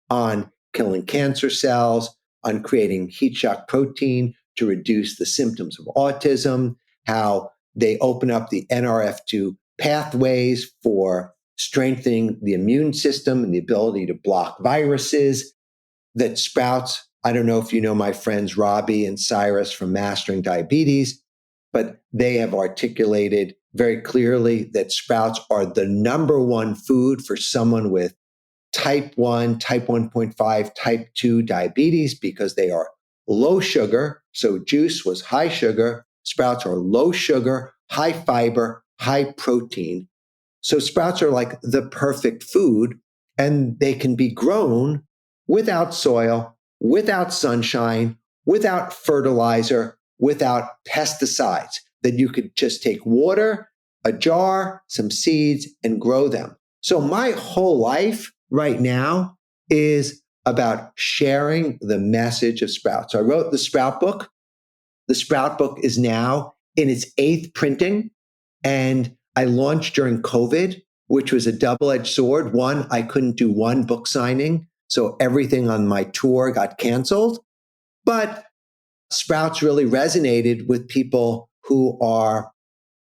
on killing cancer cells, on creating heat shock protein to reduce the symptoms of autism, how they open up the NRF2 pathways for strengthening the immune system and the ability to block viruses, that sprouts. I don't know if you know my friends Robbie and Cyrus from Mastering Diabetes, but they have articulated very clearly that sprouts are the number one food for someone with type 1, type 1.5, type 2 diabetes because they are low sugar. So juice was high sugar. Sprouts are low sugar, high fiber, high protein. So sprouts are like the perfect food, and they can be grown without soil, without sunshine, without fertilizer, without pesticides, that you could just take water, a jar, some seeds, and grow them. So my whole life right now is about sharing the message of sprouts. So I wrote the Sprout book. The Sprout book is now in its eighth printing, and I launched during COVID, which was a double-edged sword. One, I couldn't do one book signing, so everything on my tour got canceled. But Sprouts really resonated with people who are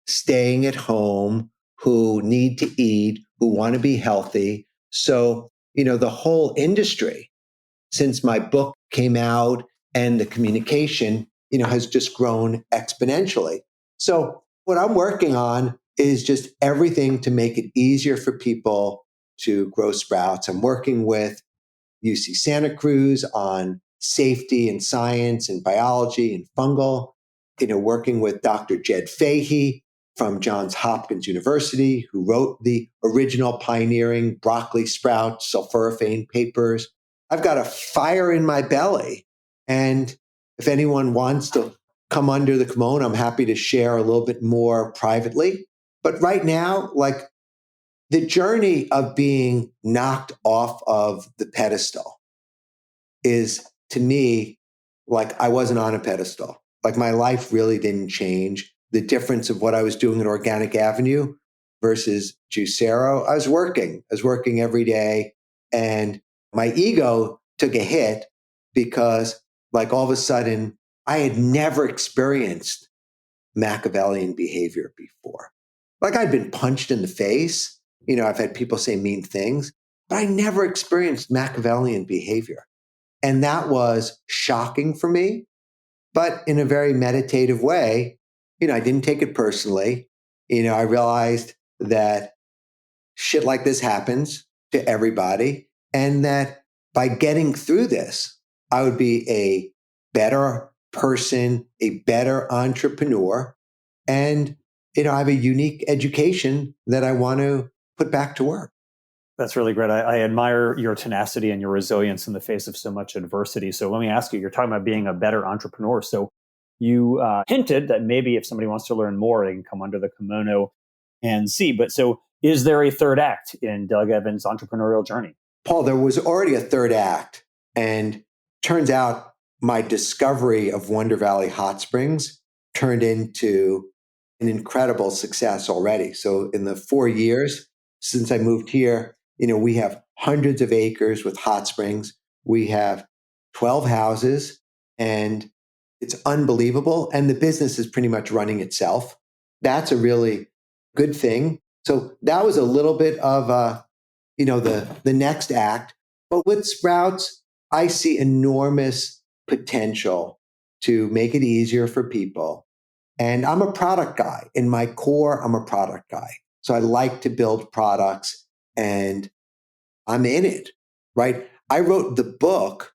staying at home, who need to eat, who want to be healthy. So, the whole industry, since my book came out and the communication, has just grown exponentially. So what I'm working on is just everything to make it easier for people to grow sprouts. I'm working with UC Santa Cruz on safety and science and biology and fungal, working with Dr. Jed Fahey from Johns Hopkins University, who wrote the original pioneering broccoli sprout sulforaphane papers. I've got a fire in my belly. And if anyone wants to come under the kimono, I'm happy to share a little bit more privately. But right now, like, the journey of being knocked off of the pedestal is, to me, like I wasn't on a pedestal. Like my life really didn't change. The difference of what I was doing at Organic Avenue versus Juicero, I was working every day. And my ego took a hit because, like, all of a sudden, I had never experienced Machiavellian behavior before. Like, I'd been punched in the face. I've had people say mean things, but I never experienced Machiavellian behavior. And that was shocking for me, but in a very meditative way. I didn't take it personally. I realized that shit like this happens to everybody, and that by getting through this, I would be a better person, a better entrepreneur. And, I have a unique education that I want to put back to work. That's really great. I admire your tenacity and your resilience in the face of so much adversity. So let me ask you, you're talking about being a better entrepreneur. So you hinted that maybe if somebody wants to learn more, they can come under the kimono and see. But so is there a third act in Doug Evans' entrepreneurial journey? Paul, there was already a third act. And turns out my discovery of Wonder Valley Hot Springs turned into an incredible success already. So in the 4 years since I moved here, we have hundreds of acres with hot springs. We have 12 houses, and it's unbelievable. And the business is pretty much running itself. That's a really good thing. So that was a little bit of the next act. But with Sprouts, I see enormous potential to make it easier for people. And I'm a product guy. In my core, I'm a product guy. So I like to build products, and I'm in it, right? I wrote the book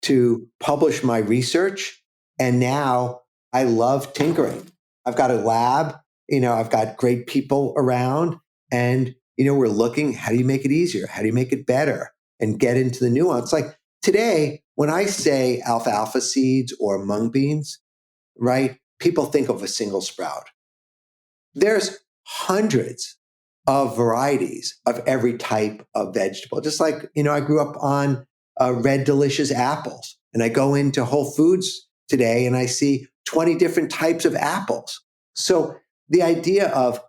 to publish my research. And now I love tinkering. I've got a lab, I've got great people around, and, we're looking, how do you make it easier? How do you make it better? And get into the nuance. Like today, when I say alfalfa seeds or mung beans, right? People think of a single sprout. There's hundreds of varieties of every type of vegetable. Just like, I grew up on red delicious apples, and I go into Whole Foods today and I see 20 different types of apples. So the idea of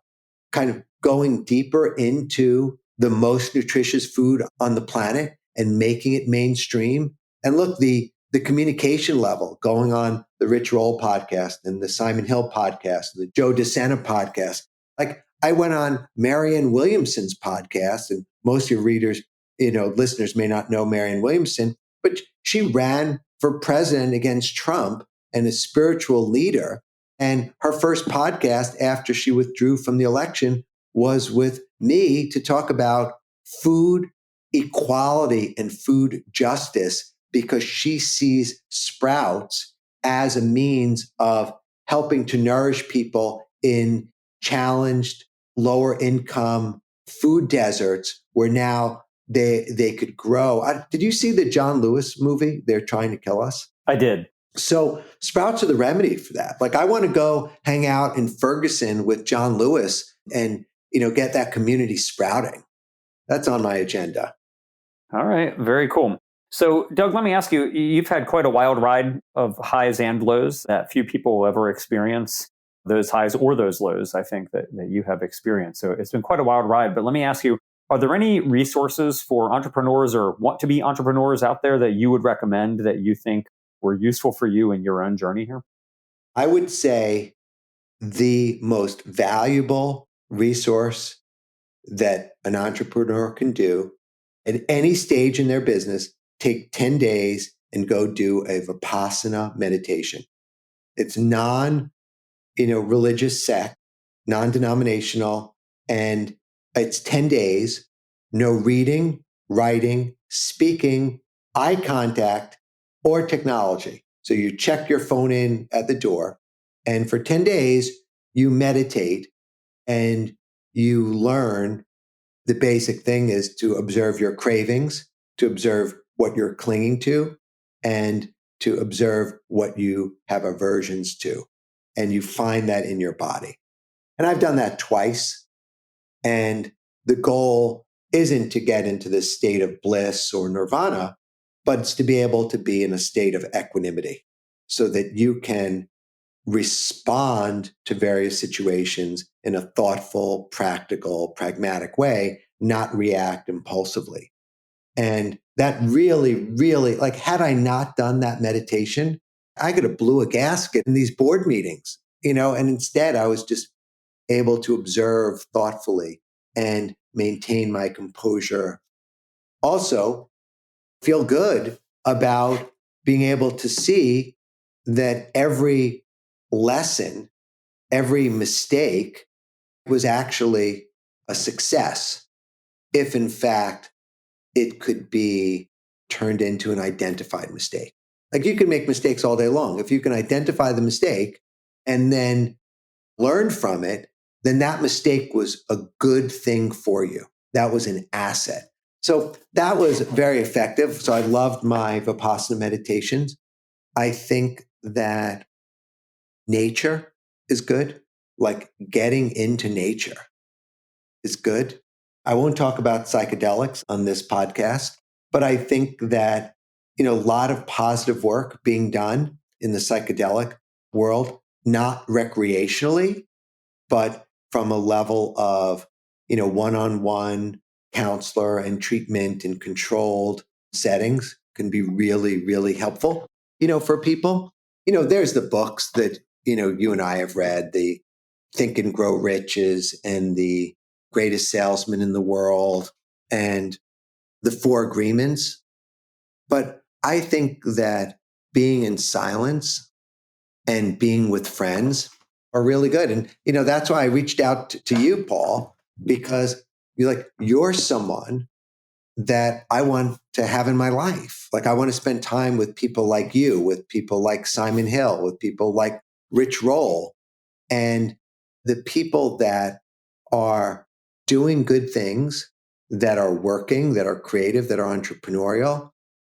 kind of going deeper into the most nutritious food on the planet and making it mainstream. And look, the communication level going on the Rich Roll podcast and the Simon Hill podcast, and the Joe DeSena podcast. Like I went on Marianne Williamson's podcast, and most of your readers, listeners may not know Marianne Williamson, but she ran for president against Trump and a spiritual leader. And her first podcast after she withdrew from the election was with me to talk about food equality and food justice, because she sees sprouts as a means of helping to nourish people in challenged, lower income food deserts where now they could grow. Did you see the John Lewis movie, They're Trying to Kill Us? I did. So sprouts are the remedy for that. Like I want to go hang out in Ferguson with John Lewis and, get that community sprouting. That's on my agenda. All right. Very cool. So, Doug, let me ask you, you've had quite a wild ride of highs and lows that few people will ever experience, those highs or those lows, I think, that you have experienced. So it's been quite a wild ride. But let me ask you, are there any resources for entrepreneurs or want to be entrepreneurs out there that you would recommend that you think were useful for you in your own journey here? I would say the most valuable resource that an entrepreneur can do at any stage in their business, take 10 days and go do a Vipassana meditation. It's religious sect, non-denominational, and it's 10 days, no reading, writing, speaking, eye contact, or technology. So you check your phone in at the door, and for 10 days, you meditate and you learn. The basic thing is to observe your cravings, to observe what you're clinging to, and to observe what you have aversions to. And you find that in your body. And I've done that twice. And the goal isn't to get into this state of bliss or nirvana, but it's to be able to be in a state of equanimity so that you can respond to various situations in a thoughtful, practical, pragmatic way, not react impulsively. And that really, really, like, had I not done that meditation, I could have blew a gasket in these board meetings, and instead I was just able to observe thoughtfully and maintain my composure. Also, feel good about being able to see that every lesson, every mistake was actually a success, if in fact it could be turned into an identified mistake. Like you can make mistakes all day long. If you can identify the mistake and then learn from it, then that mistake was a good thing for you. That was an asset. So that was very effective. So I loved my Vipassana meditations. I think that nature is good. Like getting into nature is good. I won't talk about psychedelics on this podcast, but I think that, a lot of positive work being done in the psychedelic world, not recreationally, but from a level of, one-on-one counselor and treatment in controlled settings can be really, really helpful, for people. There's the books that, you and I have read, the Think and Grow Riches and the Greatest Salesman in the World and the Four Agreements. But I think that being in silence and being with friends are really good. And, that's why I reached out to you, Paul, because you're someone that I want to have in my life. Like, I want to spend time with people like you, with people like Simon Hill, with people like Rich Roll, and the people that are doing good things, that are working, that are creative, that are entrepreneurial.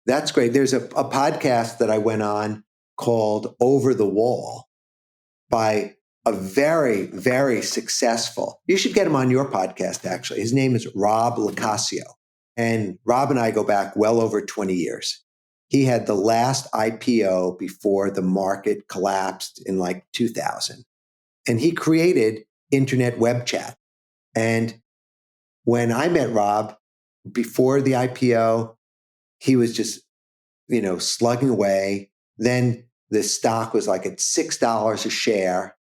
That's great. There's a podcast that I went on called Over the Wall by a very, very successful, you should get him on your podcast, actually. His name is Rob Locascio. And Rob and I go back well over 20 years. He had the last IPO before the market collapsed in like 2000. And he created internet web chat. And when I met Rob before the IPO, he was just, slugging away. Then the stock was like at $6 a share.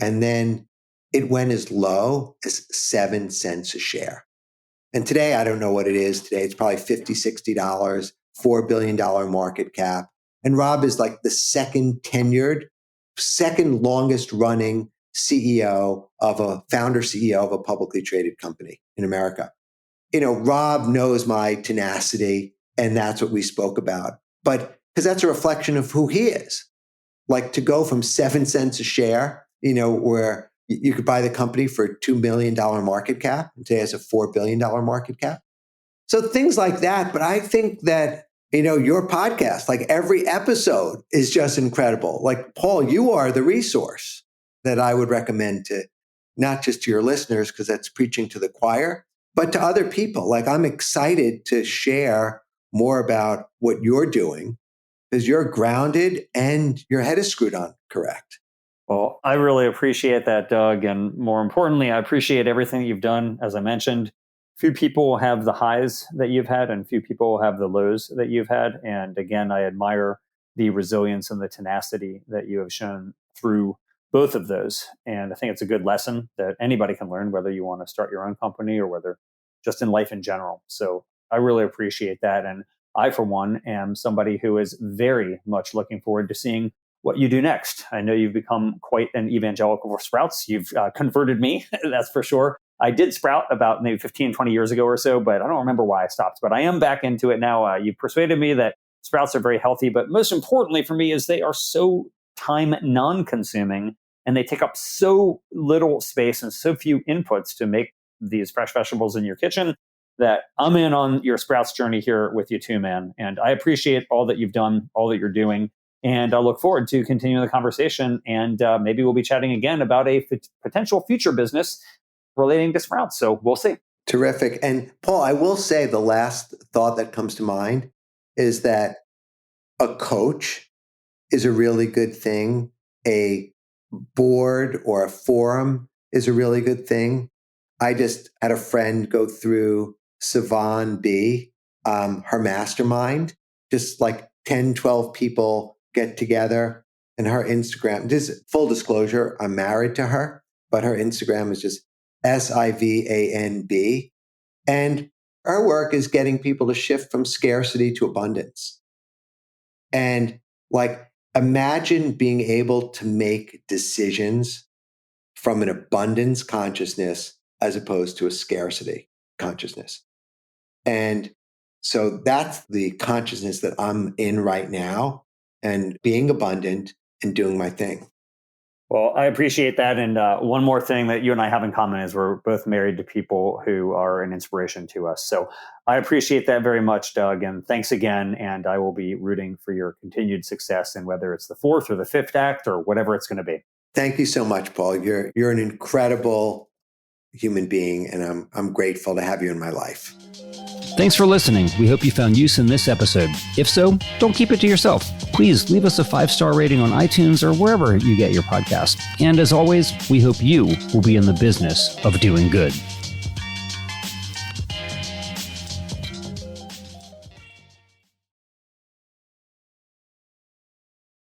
And then it went as low as 7 cents a share. And today, I don't know what it is. Today, it's probably $50, $60, $4 billion market cap. And Rob is like the second longest running founder CEO of a publicly traded company in America. Rob knows my tenacity, and that's what we spoke about. But because that's a reflection of who he is. Like, to go from 7 cents a share, where you could buy the company for a $2 million market cap, and today has a $4 billion market cap. So things like that. But I think that, your podcast, like every episode is just incredible. Like, Paul, you are the resource that I would recommend to, not just to your listeners, because that's preaching to the choir, but to other people. Like, I'm excited to share more about what you're doing, because you're grounded and your head is screwed on correct. Well, I really appreciate that, Doug. And more importantly, I appreciate everything you've done. As I mentioned, few people have the highs that you've had and few people have the lows that you've had. And again, I admire the resilience and the tenacity that you have shown through both of those. And I think it's a good lesson that anybody can learn, whether you want to start your own company or whether just in life in general. So I really appreciate that. And I, for one, am somebody who is very much looking forward to seeing what you do next. I know you've become quite an evangelical for Sprouts. You've converted me, that's for sure. I did Sprout about maybe 15, 20 years ago or so, but I don't remember why I stopped. But I am back into it now. You've persuaded me that Sprouts are very healthy, but most importantly for me is they are so time non-consuming and they take up so little space and so few inputs to make these fresh vegetables in your kitchen that I'm in on your Sprouts journey here with you too, man. And I appreciate all that you've done, all that you're doing. And I look forward to continuing the conversation. And maybe we'll be chatting again about a potential future business relating to Sprouts. So we'll see. Terrific. And Paul, I will say the last thought that comes to mind is that a coach is a really good thing. A board or a forum is a really good thing. I just had a friend go through Sivan B, her mastermind, just like 10, 12 people get together, and her Instagram, just full disclosure, I'm married to her, but her Instagram is just SIVANB. And her work is getting people to shift from scarcity to abundance. And like, imagine being able to make decisions from an abundance consciousness as opposed to a scarcity consciousness. And so that's the consciousness that I'm in right now, and being abundant and doing my thing. Well, I appreciate that. And one more thing that you and I have in common is we're both married to people who are an inspiration to us. So I appreciate that very much, Doug. And thanks again. And I will be rooting for your continued success in whether it's the fourth or the fifth act or whatever it's going to be. Thank you so much, Paul. You're an incredible human being, and I'm grateful to have you in my life. Thanks for listening. We hope you found use in this episode. If so, don't keep it to yourself. Please leave us a 5-star rating on iTunes or wherever you get your podcast. And as always, we hope you will be in the business of doing good.